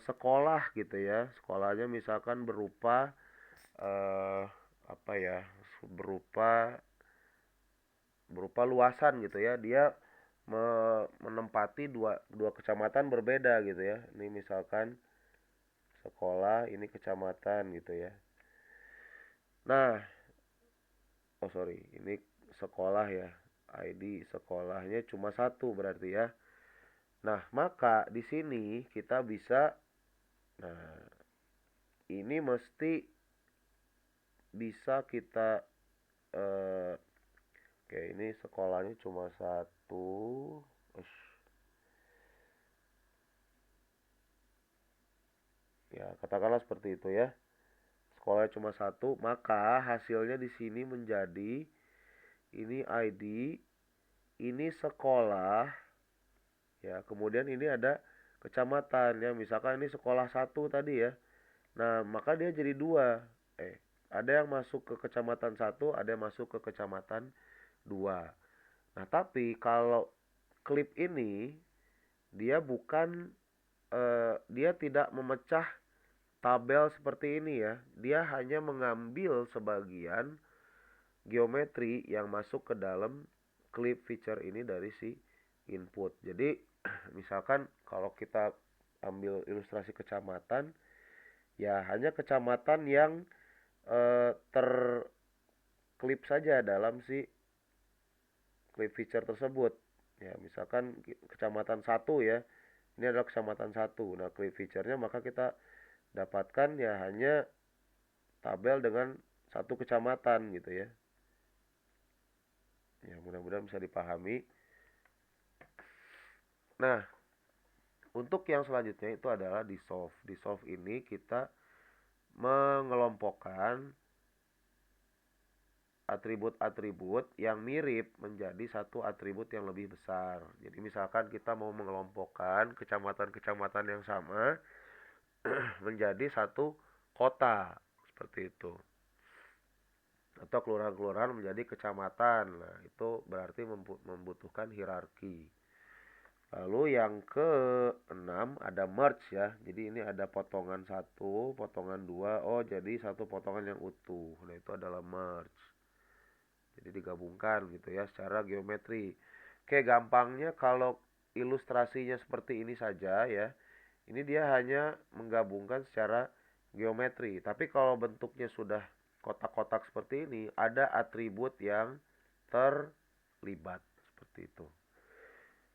sekolah gitu ya. Sekolahnya misalkan berupa apa ya? Berupa berupa luasan gitu ya. Dia menempati dua kecamatan berbeda gitu ya. Ini misalkan sekolah, ini kecamatan gitu ya. Nah, oh sorry, ini sekolah ya. ID sekolahnya cuma satu berarti ya. Nah, maka di sini kita bisa, nah ini mesti bisa kita, oke ini sekolahnya cuma satu. Ush, ya katakanlah seperti itu ya. Sekolahnya cuma satu, maka hasilnya di sini menjadi ini ID, ini sekolah, ya. Kemudian ini ada kecamatan ya. Misalkan ini sekolah satu tadi ya. Nah, maka dia jadi dua. Ada yang masuk ke kecamatan satu, ada yang masuk ke kecamatan dua. Nah, tapi kalau klip ini dia bukan dia tidak memecah tabel seperti ini ya. Dia hanya mengambil sebagian geometri yang masuk ke dalam clip feature ini dari si input. Jadi misalkan kalau kita ambil ilustrasi kecamatan, ya hanya kecamatan yang terklip saja dalam si clip feature tersebut. Ya, misalkan kecamatan satu ya. Ini adalah kecamatan satu. Nah, clip feature-nya maka kita dapatkan ya hanya tabel dengan satu kecamatan gitu ya. Ya, mudah-mudahan bisa dipahami. Nah, untuk yang selanjutnya itu adalah dissolve. Dissolve ini kita mengelompokkan atribut-atribut yang mirip menjadi satu atribut yang lebih besar. Jadi misalkan kita mau mengelompokkan kecamatan-kecamatan yang sama menjadi satu kota, seperti itu. Atau kelurahan-kelurahan menjadi kecamatan. Nah, itu berarti membutuhkan hierarki. Lalu yang keenam ada merge ya. Jadi ini ada potongan satu, potongan dua. Oh, jadi satu potongan yang utuh. Nah, itu adalah merge. Jadi digabungkan gitu ya secara geometri. Oke, gampangnya kalau ilustrasinya seperti ini saja ya. Ini dia hanya menggabungkan secara geometri. Tapi kalau bentuknya sudah kotak-kotak seperti ini, ada atribut yang terlibat seperti itu.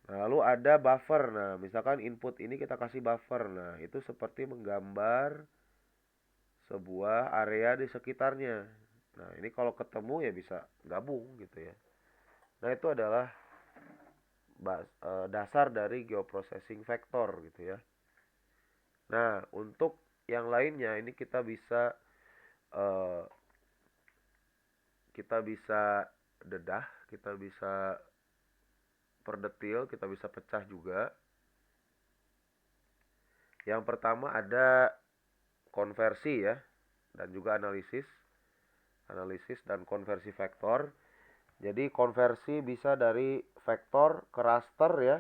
Nah, lalu ada buffer. Nah, misalkan input ini kita kasih buffer. Nah, itu seperti menggambar sebuah area di sekitarnya. Nah, ini kalau ketemu ya bisa gabung gitu ya. Nah, itu adalah dasar dari geoprocessing vektor gitu ya. Nah, untuk yang lainnya ini uh, kita bisa dedah, kita bisa perdetil, kita bisa pecah juga. Yang pertama ada konversi ya, dan juga analisis dan konversi vektor. Jadi konversi bisa dari vektor ke raster ya.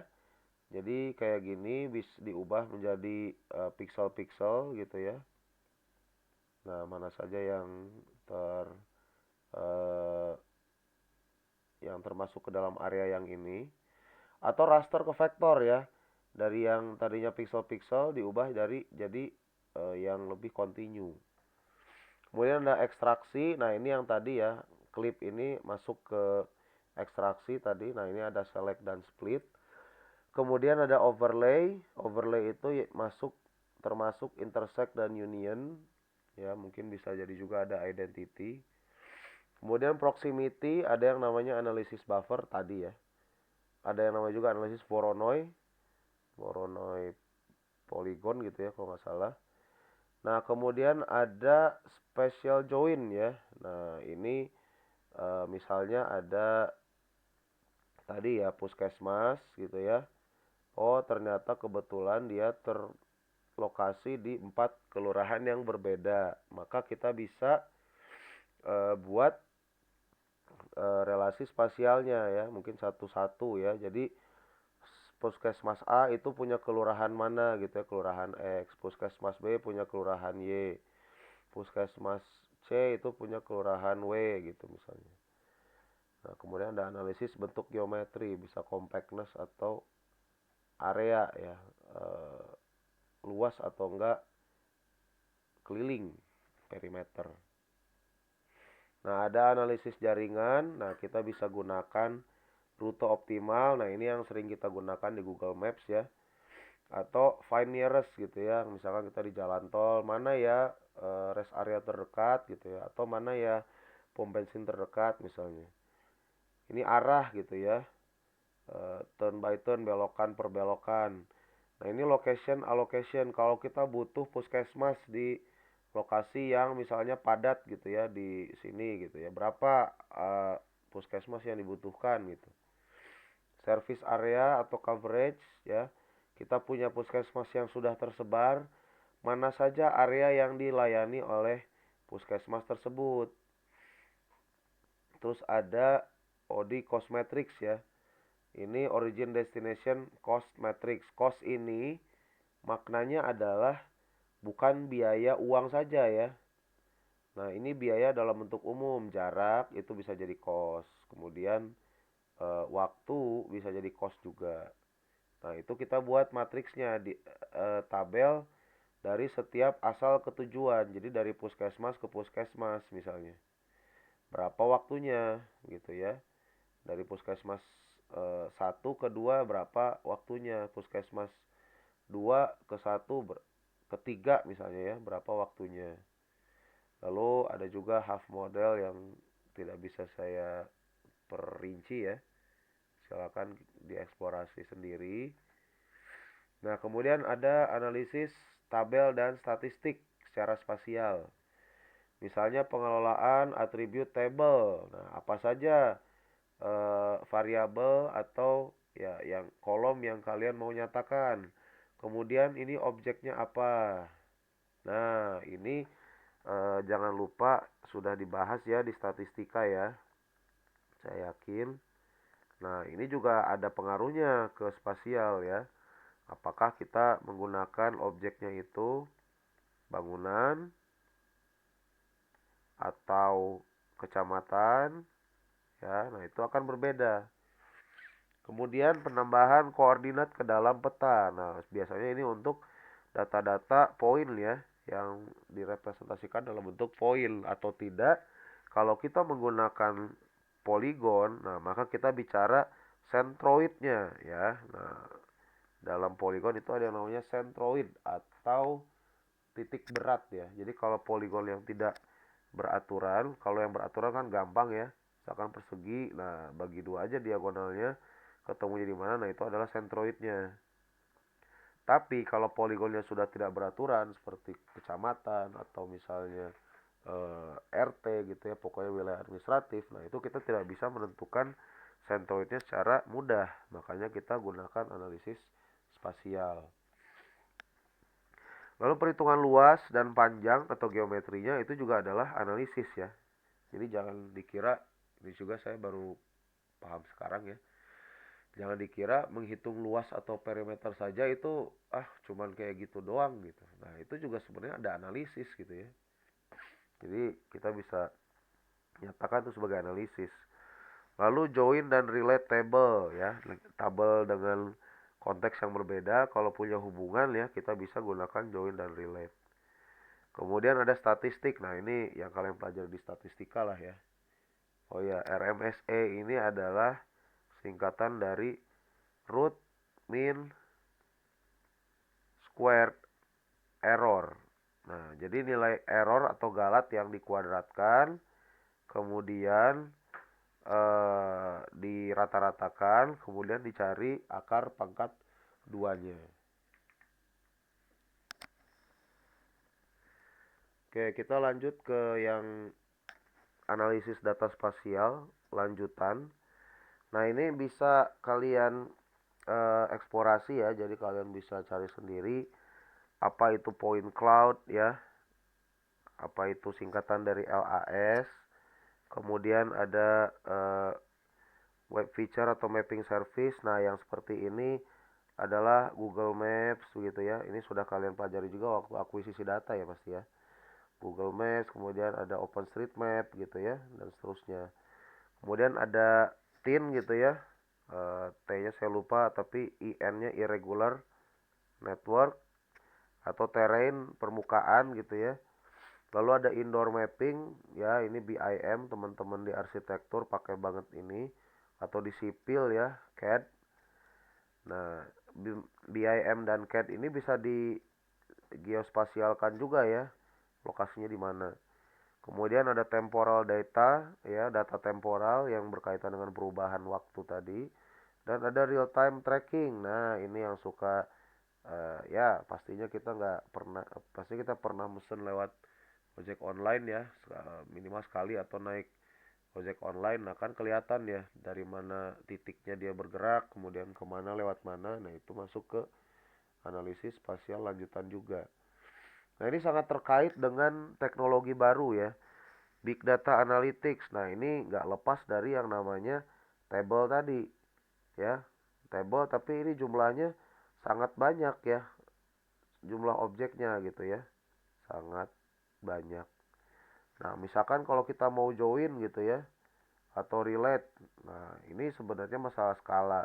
Jadi kayak gini bisa diubah menjadi pixel-pixel gitu ya. Nah, mana saja uh, yang termasuk ke dalam area yang ini, atau raster ke vektor ya. Dari yang tadinya pixel-pixel diubah jadi yang lebih kontinu. Kemudian ada ekstraksi. Nah, ini yang tadi ya, klip ini masuk ke ekstraksi tadi. Nah, ini ada select dan split. Kemudian ada overlay. Overlay itu termasuk intersect dan union. Ya, mungkin bisa jadi juga ada identity. Kemudian proximity, ada yang namanya analysis buffer tadi ya. Ada yang namanya juga analisis Voronoi polygon gitu ya kalau nggak salah. Nah, kemudian ada special join ya. Nah, ini misalnya ada tadi ya puskesmas gitu ya. Oh, ternyata kebetulan dia terlokasi di 4 kelurahan yang berbeda. Maka kita bisa buat relasi spasialnya ya, mungkin satu-satu ya. Jadi puskesmas A itu punya kelurahan mana gitu ya, kelurahan X. Puskesmas B punya kelurahan Y. Puskesmas C itu punya kelurahan W gitu misalnya. Nah, kemudian ada analisis bentuk geometri, bisa compactness atau area ya, luas atau enggak keliling perimeter. Nah, ada analisis jaringan. Nah, kita bisa gunakan rute optimal. Nah, ini yang sering kita gunakan di Google Maps ya. Atau find nearest gitu ya. Misalkan kita di jalan tol, mana ya rest area terdekat gitu ya. Atau mana ya pom bensin terdekat misalnya. Ini arah gitu ya. Turn by turn, belokan per belokan. Nah, ini location allocation. Kalau kita butuh puskesmas di lokasi yang misalnya padat gitu ya di sini gitu ya. Berapa puskesmas yang dibutuhkan gitu. Service area atau coverage ya. Kita punya puskesmas yang sudah tersebar, mana saja area yang dilayani oleh puskesmas tersebut. Terus ada OD cost matrix ya. Ini origin destination cost matrix. Cost ini maknanya adalah bukan biaya uang saja ya. Nah, ini biaya dalam bentuk umum. Jarak itu bisa jadi cost. Kemudian waktu bisa jadi cost juga. Nah, itu kita buat matriksnya di tabel dari setiap asal ke tujuan. Jadi dari puskesmas ke puskesmas misalnya. Berapa waktunya gitu ya. Dari puskesmas 1 ke 2 berapa waktunya. Puskesmas 2 ke 1 ke 3 misalnya ya, berapa waktunya. Lalu ada juga half model yang tidak bisa saya perinci ya. Silakan dieksplorasi sendiri. Nah, kemudian ada analisis tabel dan statistik. secara spasial. Misalnya pengelolaan atribut table. Nah, apa saja variabel atau ya yang kolom yang kalian mau nyatakan. Kemudian ini objeknya apa. Nah, ini jangan lupa sudah dibahas ya di statistika ya. Saya yakin. Nah, ini juga ada pengaruhnya ke spasial ya. Apakah kita menggunakan objeknya itu bangunan atau kecamatan ya. Nah, itu akan berbeda. Kemudian penambahan koordinat ke dalam peta. Nah, biasanya ini untuk data-data poin ya, yang direpresentasikan dalam bentuk poin atau tidak. Kalau kita menggunakan poligon, nah maka kita bicara sentroidnya ya. Nah, dalam poligon itu ada yang namanya sentroid atau titik berat ya. Jadi kalau poligon yang tidak beraturan, kalau yang beraturan kan gampang ya. Misalkan persegi, nah bagi dua aja diagonalnya, ketemunya di mana, nah itu adalah sentroidnya. Tapi kalau poligonnya sudah tidak beraturan seperti kecamatan atau misalnya RT gitu ya, pokoknya wilayah administratif, nah itu kita tidak bisa menentukan sentroidnya secara mudah. Makanya kita gunakan analisis spasial. Lalu perhitungan luas dan panjang atau geometrinya itu juga adalah analisis ya. Jadi jangan dikira, ini juga saya baru paham sekarang ya. Jangan dikira menghitung luas atau perimeter saja itu cuman kayak gitu doang gitu. Nah, itu juga sebenarnya ada analisis gitu ya. Jadi kita bisa nyatakan itu sebagai analisis. Lalu join dan relate table ya. Tabel dengan konteks yang berbeda, kalau punya hubungan ya kita bisa gunakan join dan relate. Kemudian ada statistik. Nah, ini yang kalian pelajari di statistika lah ya. Oh ya, RMSE ini adalah singkatan dari root mean squared error. Nah, jadi nilai error atau galat yang dikuadratkan kemudian dirata-ratakan, kemudian dicari akar pangkat duanya. Oke, kita lanjut ke yang analisis data spasial lanjutan. Nah, ini bisa kalian eksplorasi ya, jadi kalian bisa cari sendiri apa itu point cloud ya, apa itu singkatan dari LAS. Kemudian ada web feature atau mapping service. Nah, yang seperti ini adalah Google Maps begitu ya. Ini sudah kalian pelajari juga waktu akuisisi data ya pasti ya. Google Maps, kemudian ada OpenStreetMap gitu ya, dan seterusnya. Kemudian ada TIN gitu ya. T-nya saya lupa, tapi IN-nya irregular network atau terrain permukaan gitu ya. Lalu ada indoor mapping ya, ini BIM, teman-teman di arsitektur pakai banget ini, atau di sipil ya, CAD. Nah, BIM dan CAD ini bisa di geospasialkan juga ya, lokasinya di mana. Kemudian ada temporal data ya, data temporal yang berkaitan dengan perubahan waktu tadi, dan ada real time tracking. Nah, ini yang suka ya pastinya kita nggak pernah, pasti kita pernah mesen lewat ojek online ya, minimal sekali, atau naik ojek online. Nah, kan kelihatan ya dari mana titiknya dia bergerak, kemudian kemana lewat mana. Nah, itu masuk ke analisis spasial lanjutan juga. Nah, ini sangat terkait dengan teknologi baru ya, big data analytics. Nah, ini nggak lepas dari yang namanya table tadi ya, table, tapi ini jumlahnya sangat banyak ya, jumlah objeknya gitu ya, sangat banyak. Nah, misalkan kalau kita mau join gitu ya, atau relate, nah ini sebenarnya masalah skala.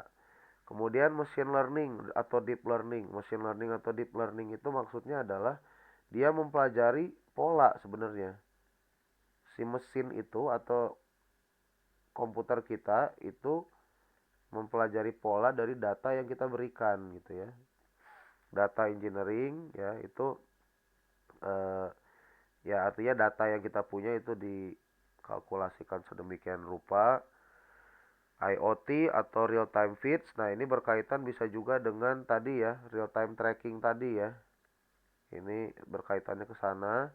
Kemudian machine learning atau deep learning. Machine learning atau deep learning itu maksudnya adalah dia mempelajari pola sebenarnya. Si mesin itu atau komputer kita itu mempelajari pola dari data yang kita berikan gitu ya. Data engineering ya itu eh, ya artinya data yang kita punya itu dikalkulasikan sedemikian rupa. IoT atau real time feeds. Nah, ini berkaitan bisa juga dengan tadi ya, real time tracking tadi ya. Ini berkaitannya ke sana.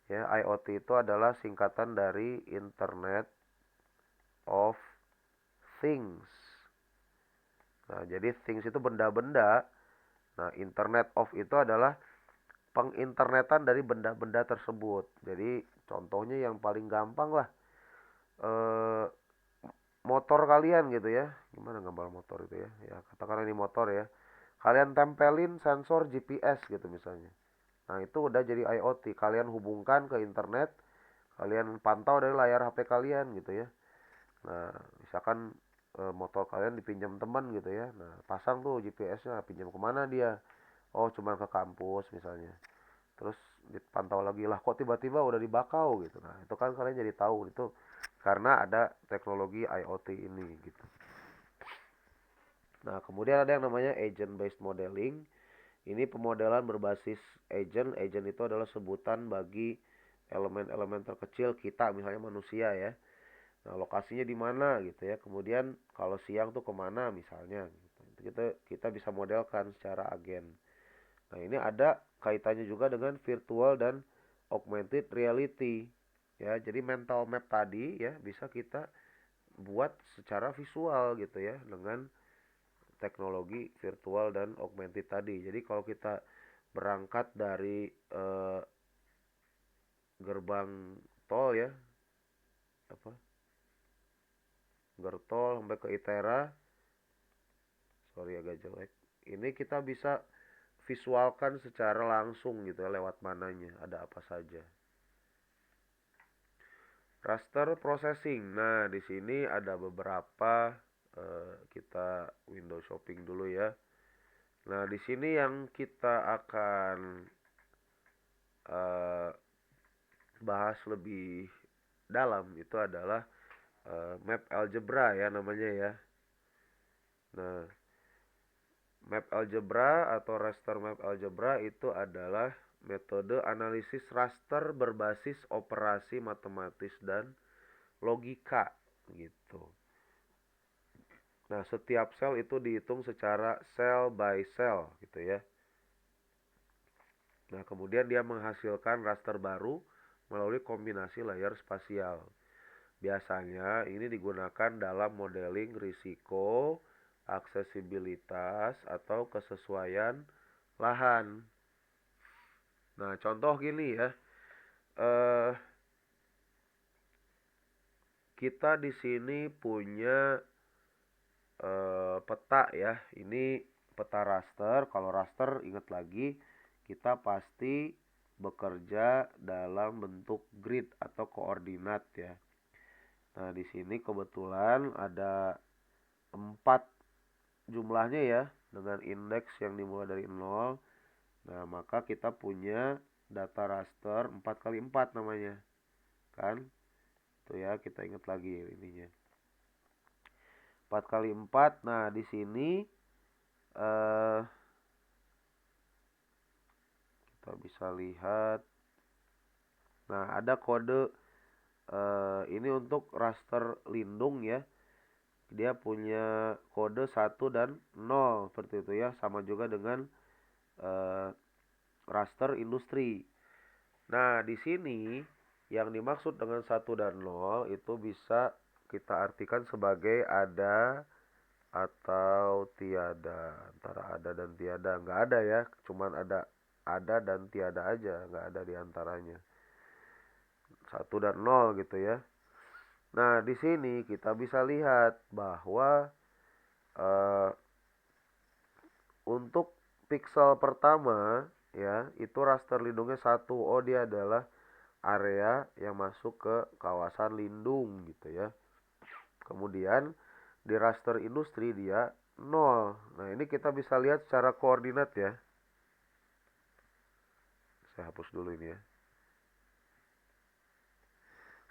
Ya, IoT itu adalah singkatan dari Internet of Things. Nah, jadi things itu benda-benda. Nah, Internet of itu adalah penginternetan dari benda-benda tersebut. Jadi, contohnya yang paling gampang lah, eh, motor kalian gitu ya. Gimana gambar motor itu ya? Ya, katakan ini motor ya. Kalian tempelin sensor GPS gitu misalnya. Nah, itu udah jadi IoT. Kalian hubungkan ke internet, kalian pantau dari layar HP kalian gitu ya. Nah, misalkan motor kalian dipinjam teman gitu ya. Nah, pasang tuh GPS-nya, pinjam kemana dia? Oh, cuma ke kampus misalnya. Terus dipantau lagi lah, kok tiba-tiba udah dibakau gitu. Nah, itu kan kalian jadi tahu itu karena ada teknologi IoT ini gitu. Nah, kemudian ada yang namanya agent based modeling. Ini pemodelan berbasis agent. Agent itu adalah sebutan bagi elemen-elemen terkecil kita, misalnya manusia ya. Nah, lokasinya di mana gitu ya. Kemudian kalau siang tuh kemana misalnya. Gitu. Kita bisa modelkan secara agen. Nah, ini ada kaitannya juga dengan virtual dan augmented reality. Ya, jadi mental map tadi ya bisa kita buat secara visual gitu ya dengan teknologi virtual dan augmented tadi. Jadi kalau kita berangkat dari gerbang tol ya, apa? Gertol sampai ke Itera, sorry agak jelek. Ini kita bisa visualkan secara langsung gitu ya lewat mananya, ada apa saja. Raster processing. Nah, di sini ada beberapa kita window shopping dulu ya. Nah, di sini yang kita akan eh, bahas lebih dalam itu adalah map algebra ya namanya ya. Nah, map algebra atau raster map algebra itu adalah metode analisis raster berbasis operasi matematis dan logika gitu. Nah, setiap sel itu dihitung secara cell by cell gitu ya. Nah, kemudian dia menghasilkan raster baru melalui kombinasi layer spasial. Biasanya ini digunakan dalam modeling risiko, aksesibilitas, atau kesesuaian lahan. Nah, contoh gini ya. Eh, kita di sini punya peta ya. Ini peta raster. Kalau raster ingat lagi kita pasti bekerja dalam bentuk grid atau koordinat ya. Nah, di sini kebetulan ada 4 jumlahnya ya dengan indeks yang dimulai dari 0. Nah, maka kita punya data raster 4 kali 4 namanya. Kan? Tuh ya, kita ingat lagi ininya. 4 kali 4. Nah, di sini eh kita bisa lihat. Nah, ada kode ini untuk raster lindung ya. Dia punya kode 1 dan 0 seperti itu ya, sama juga dengan eh, raster industri. Nah, di sini yang dimaksud dengan 1 dan 0 itu bisa kita artikan sebagai ada atau tiada. Antara ada dan tiada nggak ada ya, cuman ada dan tiada aja, nggak ada di antaranya. 1 dan 0 gitu ya. Nah, di sini kita bisa lihat bahwa eh, untuk pixel pertama ya, itu raster lindungnya 1. Oh, dia adalah area yang masuk ke kawasan lindung gitu ya. Kemudian di raster industri dia 0. Nah, ini kita bisa lihat secara koordinat ya. Saya hapus dulu ini ya.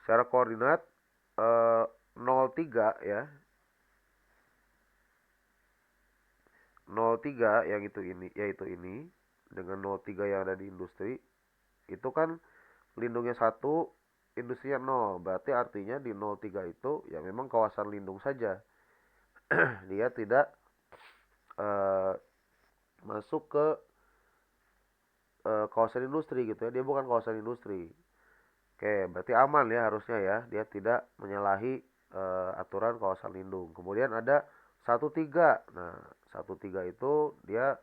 Secara koordinat 03 ya. 03 yang itu ini yaitu ini dengan 03 yang ada di industri itu kan lindungnya 1, industrinya 0. Berarti artinya di 03 itu ya memang kawasan lindung saja. Dia tidak masuk ke kawasan industri gitu ya, dia bukan kawasan industri. Oke, berarti aman ya harusnya ya, dia tidak menyalahi aturan kawasan lindung. Kemudian ada 1.3. Nah, 1.3 itu dia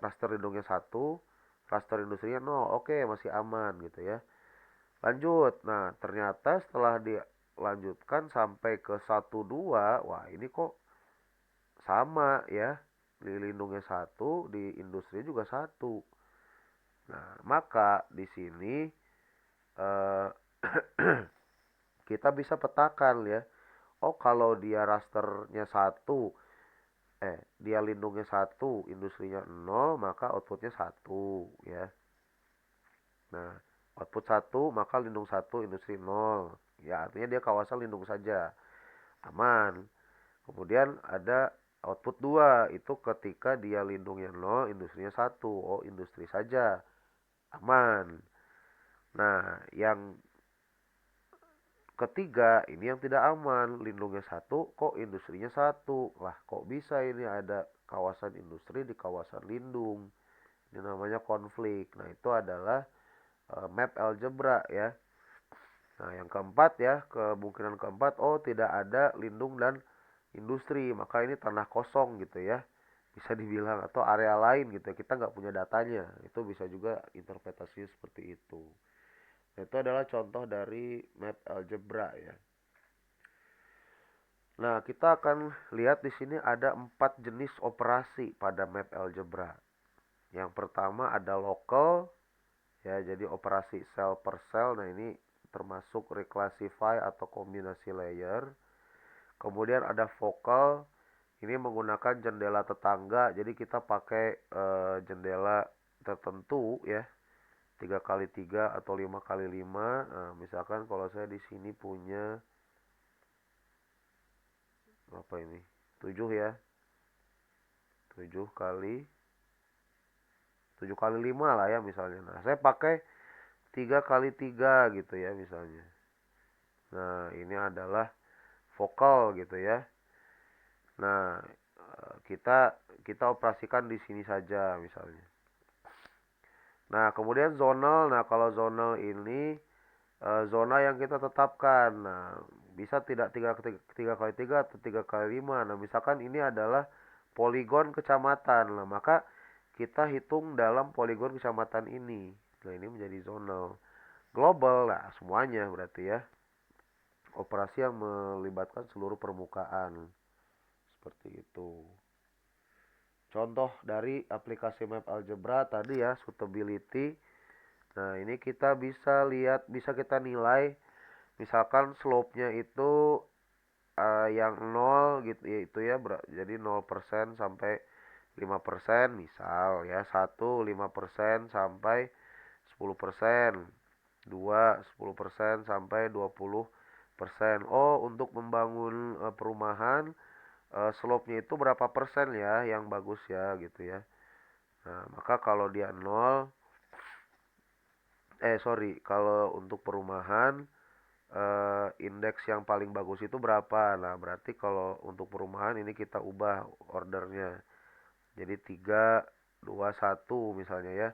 raster lindungnya 1, raster industrinya 0. Oke, masih aman gitu ya. Lanjut. Nah, ternyata setelah dilanjutkan sampai ke 1.2, wah ini kok sama ya. Di lindungnya 1, di industri juga 1. Nah, maka di sini eh, kita bisa petakan ya. Oh, kalau dia rasternya 1, dia lindungnya 1, industrinya 0, maka outputnya 1 ya. Nah, output 1 maka lindung 1, industri 0. Ya, artinya dia kawasan lindung saja. Aman. Kemudian ada output 2, itu ketika dia lindungnya 0, industrinya 1. Oh, industri saja. Aman. Nah, yang ketiga ini yang tidak aman, lindungnya 1, kok industrinya 1. Lah, kok bisa ini ada kawasan industri di kawasan lindung? Ini namanya konflik. Nah, itu adalah map algebra ya. Nah, yang keempat ya, kemungkinan keempat, oh tidak ada lindung dan industri, maka ini tanah kosong gitu ya. Bisa dibilang, atau area lain gitu ya, kita nggak punya datanya. Itu bisa juga interpretasinya seperti itu. Nah, itu adalah contoh dari map algebra ya. Nah, kita akan lihat di sini ada 4 jenis operasi pada map algebra. Yang pertama ada local, ya, jadi operasi cell per cell. Nah, ini termasuk reclassify atau kombinasi layer. Kemudian ada focal, ini menggunakan jendela tetangga. Jadi kita pakai jendela tertentu ya, 3x3 atau 5x5. Nah, misalkan kalau saya di sini punya apa ini, 7 ya, 7 kali 7 kali 5 lah ya misalnya. Nah, saya pakai 3x3 gitu ya misalnya. Nah, ini adalah vokal gitu ya. Nah, kita kita operasikan di sini saja misalnya. Nah, kemudian zonal. Nah, kalau zonal ini zona yang kita tetapkan. Nah, bisa tidak 3x3 atau 3x5. Nah, misalkan ini adalah poligon kecamatan. Nah, maka kita hitung dalam poligon kecamatan ini. Nah, ini menjadi zonal. Global, nah semuanya berarti ya. Operasi yang melibatkan seluruh permukaan. Seperti itu. Contoh dari aplikasi map algebra tadi ya, suitability. Nah, ini kita bisa lihat, bisa kita nilai misalkan slope-nya itu yang 0 gitu ya, itu ya, jadi 0% sampai 5% misal ya. 1 5% sampai 10%, 2 10% sampai 20%. Oh, untuk membangun perumahan, slope-nya itu berapa persen ya yang bagus ya gitu ya. Nah, maka kalau dia 0, sorry, kalau untuk perumahan indeks yang paling bagus itu berapa? Nah, berarti kalau untuk perumahan ini kita ubah ordernya. Jadi 3 2 1 misalnya ya.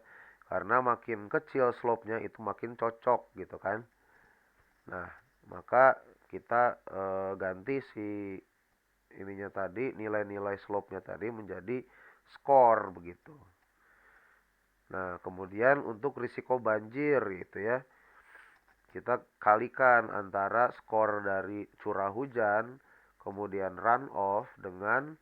Karena makin kecil slope-nya itu makin cocok gitu kan. Nah, maka kita ganti si ininya tadi, nilai-nilai slope-nya tadi menjadi skor begitu. Nah, kemudian untuk risiko banjir gitu ya. Kita kalikan antara skor dari curah hujan, kemudian runoff dengan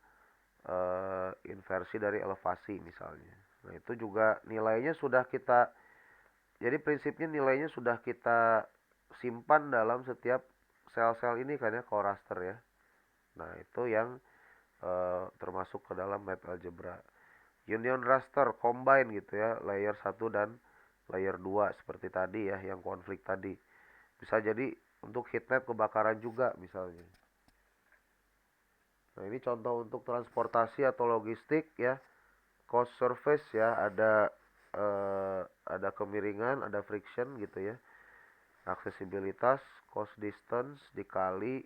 inversi dari elevasi misalnya. Nah, itu juga nilainya sudah kita, jadi prinsipnya nilainya sudah kita simpan dalam setiap sel-sel ini kan ya, core raster ya. Nah, itu yang termasuk ke dalam map algebra. Union raster combine gitu ya, layer 1 dan layer 2 seperti tadi ya, yang konflik tadi. Bisa jadi untuk heatmap kebakaran juga misalnya. Nah, ini contoh untuk transportasi atau logistik ya. Cost surface ya, ada kemiringan, ada friction gitu ya. Aksesibilitas, cost distance dikali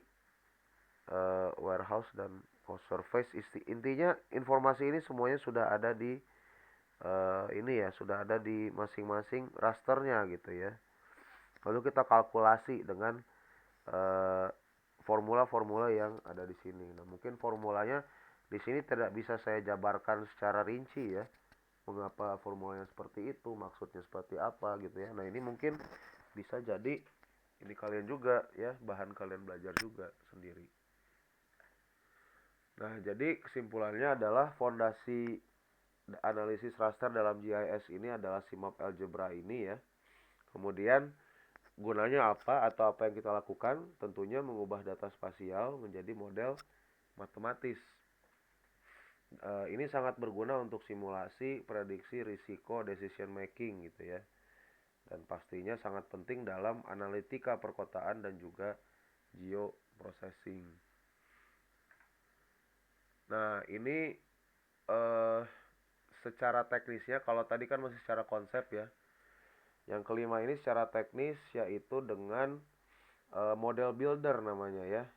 warehouse dan cost surface. Intinya informasi ini semuanya sudah ada di ini ya sudah ada di masing-masing rasternya gitu ya. Lalu kita kalkulasi dengan eh, formula-formula yang ada di sini. Nah, mungkin formulanya di sini tidak bisa saya jabarkan secara rinci ya. Mengapa formulanya seperti itu, maksudnya seperti apa gitu ya. Nah, ini mungkin bisa jadi ini kalian juga ya, bahan kalian belajar juga sendiri. Nah, jadi kesimpulannya adalah fondasi analisis raster dalam GIS ini adalah simap algebra ini ya. Kemudian gunanya apa atau apa yang kita lakukan? Tentunya mengubah data spasial menjadi model matematis. Ini sangat berguna untuk simulasi, prediksi risiko, decision making gitu ya. Dan pastinya sangat penting dalam analitika perkotaan dan juga geoprocessing. Nah, ini eh, secara teknisnya, kalau tadi kan masih secara konsep ya. Yang kelima ini secara teknis yaitu dengan model builder namanya ya.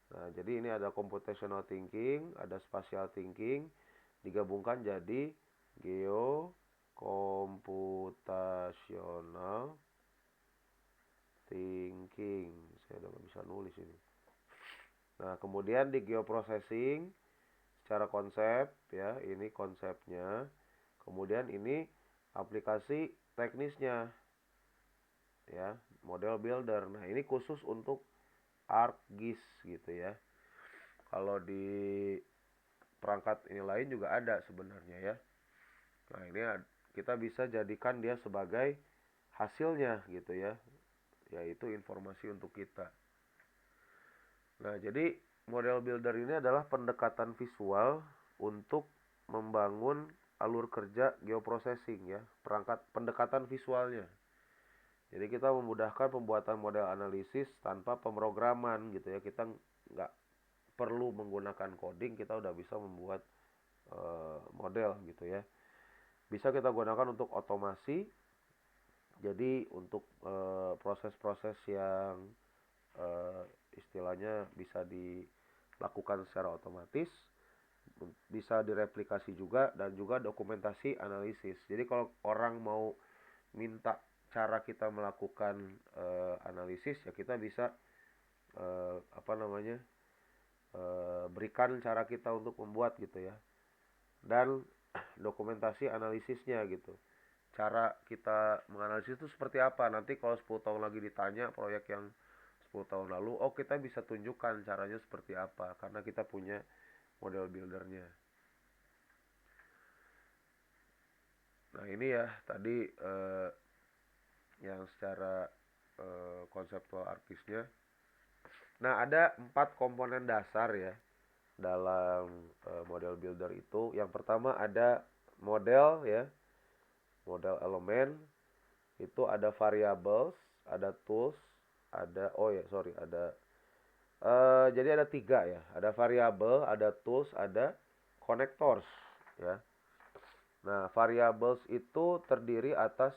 Nah, jadi ini ada computational thinking, ada spatial thinking, digabungkan jadi geocomputational thinking. Saya udah gak bisa nulis ini. Nah, kemudian di geoprocessing secara konsep ya, ini konsepnya. Kemudian ini aplikasi teknisnya ya, model builder. Nah, ini khusus untuk ArcGIS gitu ya. Kalau di perangkat ini lain juga ada sebenarnya ya. Nah, ini kita bisa jadikan dia sebagai hasilnya gitu ya, yaitu informasi untuk kita. Nah, jadi model builder ini adalah pendekatan visual untuk membangun alur kerja geoprocessing ya, perangkat pendekatan visualnya. Jadi kita memudahkan pembuatan model analisis tanpa pemrograman gitu ya. Kita nggak perlu menggunakan coding, kita udah bisa membuat model gitu ya. Bisa kita gunakan untuk otomasi. Jadi untuk proses-proses yang uh, istilahnya bisa dilakukan secara otomatis, bisa direplikasi juga, dan juga dokumentasi analisis. Jadi kalau orang mau minta cara kita melakukan analisis ya, kita bisa apa namanya berikan cara kita untuk membuat gitu ya, dan dokumentasi analisisnya gitu. Cara kita menganalisis itu seperti apa, nanti kalau 10 tahun lagi ditanya proyek yang 10 tahun lalu, oh kita bisa tunjukkan caranya seperti apa karena kita punya model buildernya. Nah, ini ya tadi yang secara konseptual artisnya. Nah, ada 4 komponen dasar ya dalam model builder itu. Yang pertama ada model ya, model elemen. Itu ada variables, ada tools, ada ada jadi ada 3 ya. Ada variable, ada tools, ada connectors ya. Nah, variables itu terdiri atas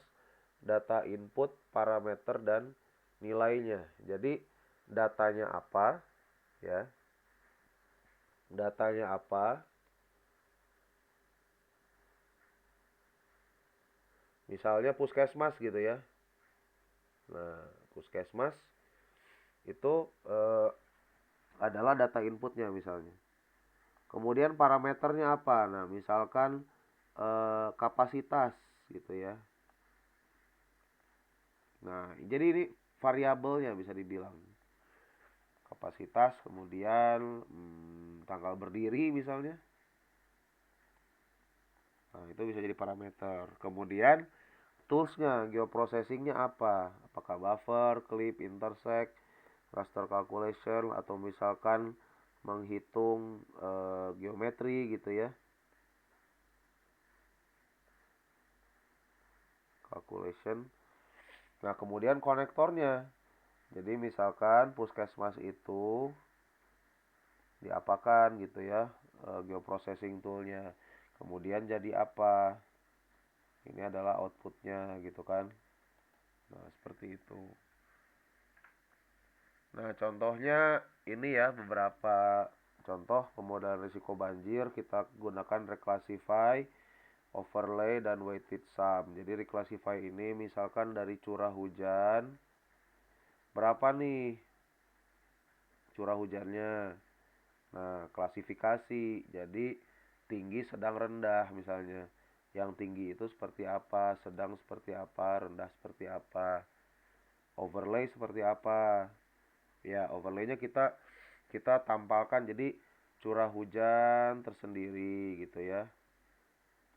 data input, parameter, dan nilainya. Jadi datanya apa ya? Datanya apa? Misalnya puskesmas gitu ya. Nah, puskesmas itu adalah data inputnya misalnya. Kemudian parameternya apa? Nah, misalkan kapasitas gitu ya. Nah, jadi ini variabelnya bisa dibilang. Kapasitas, kemudian tanggal berdiri misalnya. Nah, itu bisa jadi parameter. Kemudian toolsnya, geoprocessingnya apa? Apakah buffer, clip, intersect, raster calculation, atau misalkan menghitung geometri gitu ya. Calculation. Nah, kemudian konektornya. Jadi misalkan puskesmas itu diapakan gitu ya, geoprocessing toolnya. Kemudian jadi apa? Ini adalah outputnya gitu kan. Nah, seperti itu. Nah, contohnya ini ya beberapa contoh pemodelan risiko banjir. Kita gunakan Reclassify, overlay dan weighted sum. Jadi reclassify ini misalkan dari curah hujan, berapa nih curah hujannya. Nah, klasifikasi. Jadi tinggi, sedang, rendah misalnya. Yang tinggi itu seperti apa, sedang seperti apa, rendah seperti apa. Overlay seperti apa. Ya, overlaynya kita kita tampalkan jadi curah hujan tersendiri gitu ya.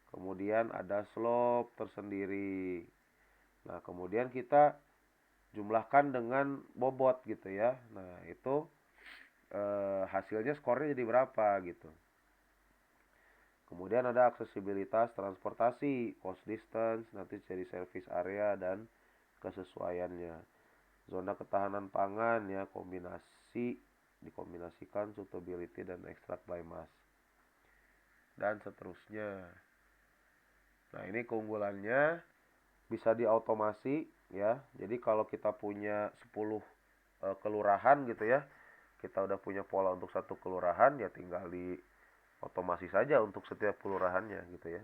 Kemudian ada slope tersendiri. Nah, kemudian kita jumlahkan dengan bobot gitu ya. Nah, itu hasilnya skornya jadi berapa gitu. Kemudian ada aksesibilitas transportasi, cost distance, nanti jadi service area dan kesesuaiannya. Zona ketahanan pangan ya, dikombinasikan suitability dan extract by mass. Dan seterusnya. Nah, ini keunggulannya bisa diautomasi ya. Jadi kalau kita punya 10 kelurahan gitu ya, kita udah punya pola untuk satu kelurahan, ya tinggal di otomasi saja untuk setiap kelurahannya gitu ya.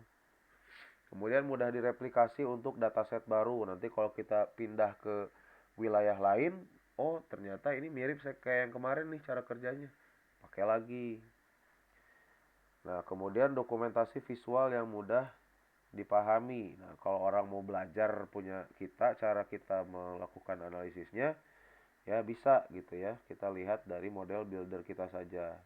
Kemudian mudah direplikasi untuk dataset baru. Nanti kalau kita pindah ke wilayah lain, oh ternyata ini mirip kayak yang kemarin nih cara kerjanya. Pakai lagi. Nah, kemudian dokumentasi visual yang mudah dipahami. Nah, kalau orang mau belajar punya kita, cara kita melakukan analisisnya, ya bisa gitu ya. Kita lihat dari model builder kita saja.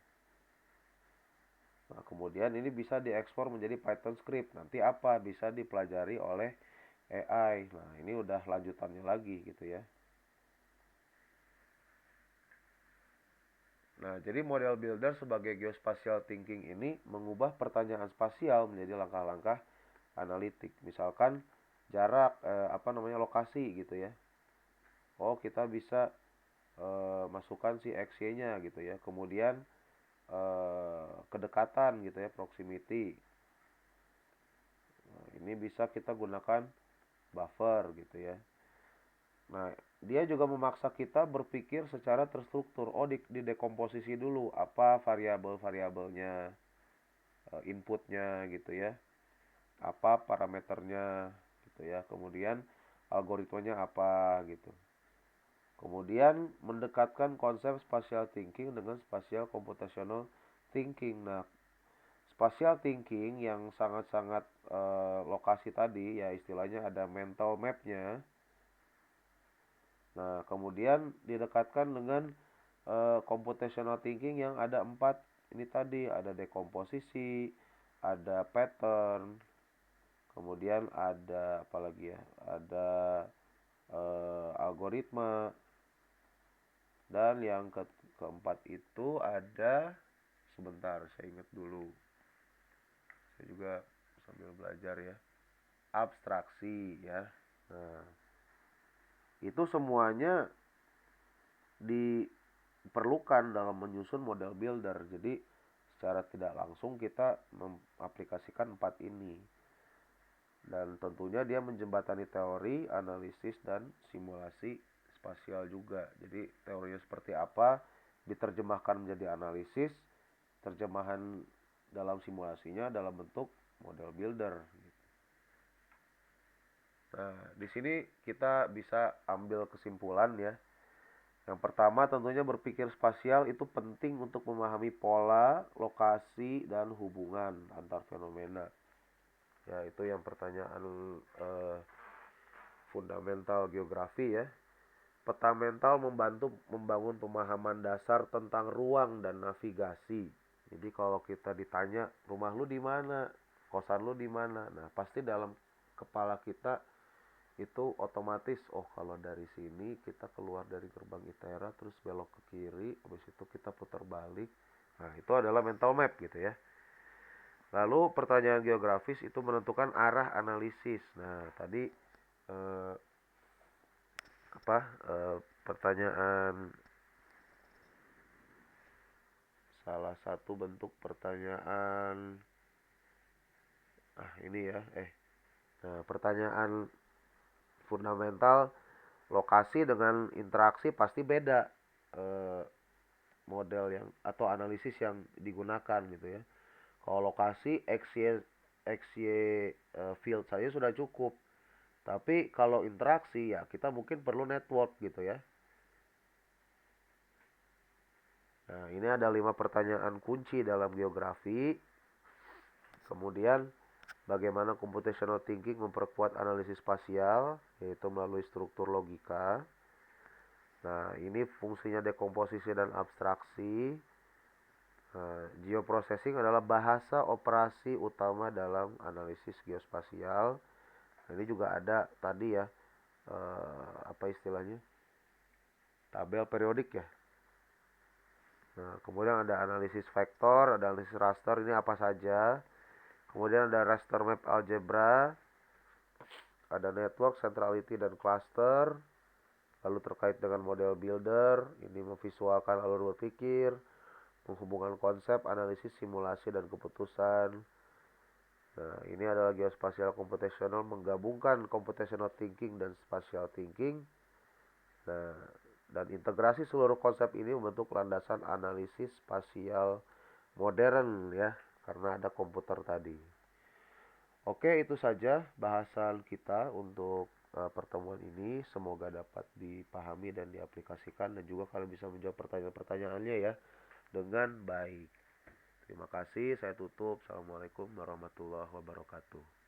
Nah, kemudian ini bisa diekspor menjadi Python script. Nanti apa? Bisa dipelajari oleh AI. Nah, ini udah lanjutannya lagi gitu ya. Nah, jadi model builder sebagai geospatial thinking ini mengubah pertanyaan spasial menjadi langkah-langkah analitik. Misalkan jarak, lokasi gitu ya. Oh, kita bisa masukkan si XY-nya gitu ya. Kemudian kedekatan gitu ya, proximity. Nah, ini bisa kita gunakan buffer gitu ya. Nah, dia juga memaksa kita berpikir secara terstruktur. Oh, didekomposisi dulu apa variabel-variabelnya, inputnya gitu ya. Apa parameternya gitu ya. Kemudian algoritmanya apa gitu. Kemudian mendekatkan konsep spatial thinking dengan spatial computational thinking. Nah, spatial thinking yang sangat-sangat lokasi tadi ya istilahnya ada mental map-nya. Nah, kemudian didekatkan dengan computational thinking yang ada 4 ini tadi, ada dekomposisi, ada pattern, kemudian ada apa lagi ya? Ada algoritma, dan yang keempat itu ada, sebentar saya ingat dulu. Saya juga sambil belajar ya. Abstraksi ya. Nah, itu semuanya diperlukan dalam menyusun model builder. Jadi secara tidak langsung kita mengaplikasikan 4 ini. Dan tentunya dia menjembatani teori, analisis, dan simulasi spasial juga. Jadi teorinya seperti apa, diterjemahkan menjadi analisis, terjemahan dalam simulasinya dalam bentuk model builder. Nah, di sini kita bisa ambil kesimpulan ya. Yang pertama tentunya berpikir spasial itu penting untuk memahami pola, lokasi, dan hubungan antar fenomena. Ya, itu yang pertanyaan fundamental geografi ya. Peta mental membantu membangun pemahaman dasar tentang ruang dan navigasi. Jadi kalau kita ditanya rumah lu di mana, kosan lu di mana, nah pasti dalam kepala kita itu otomatis, oh kalau dari sini kita keluar dari gerbang ITERA terus belok ke kiri, habis itu kita putar balik. Nah, itu adalah mental map gitu ya. Lalu pertanyaan geografis itu menentukan arah analisis. Nah, tadi eh, pertanyaan, salah satu bentuk pertanyaan ini ya pertanyaan fundamental, lokasi dengan interaksi pasti beda model yang atau analisis yang digunakan gitu ya. Kalau lokasi X, Y, XY field saja sudah cukup. Tapi kalau interaksi ya kita mungkin perlu network gitu ya. Nah, ini ada 5 pertanyaan kunci dalam geografi. Kemudian bagaimana computational thinking memperkuat analisis spasial, yaitu melalui struktur logika. Nah, ini fungsinya dekomposisi dan abstraksi. Nah, geoprocessing adalah bahasa operasi utama dalam analisis geospasial. Nah, ini juga ada tadi ya, apa istilahnya? Tabel periodik ya. Nah, kemudian ada analisis vektor, ada analisis raster, ini apa saja. Kemudian ada raster map algebra, ada network, centrality, dan cluster. Lalu terkait dengan model builder, ini memvisualkan alur berpikir, menghubungkan konsep, analisis, simulasi, dan keputusan. Nah, ini adalah geospatial computational, menggabungkan computational thinking dan spatial thinking. Nah, dan integrasi seluruh konsep ini membentuk landasan analisis spasial modern ya, karena ada komputer tadi. Oke, itu saja bahasan kita untuk pertemuan ini. Semoga dapat dipahami dan diaplikasikan dan juga kalian bisa menjawab pertanyaan-pertanyaannya ya dengan baik. Terima kasih, saya tutup. Assalamualaikum warahmatullahi wabarakatuh.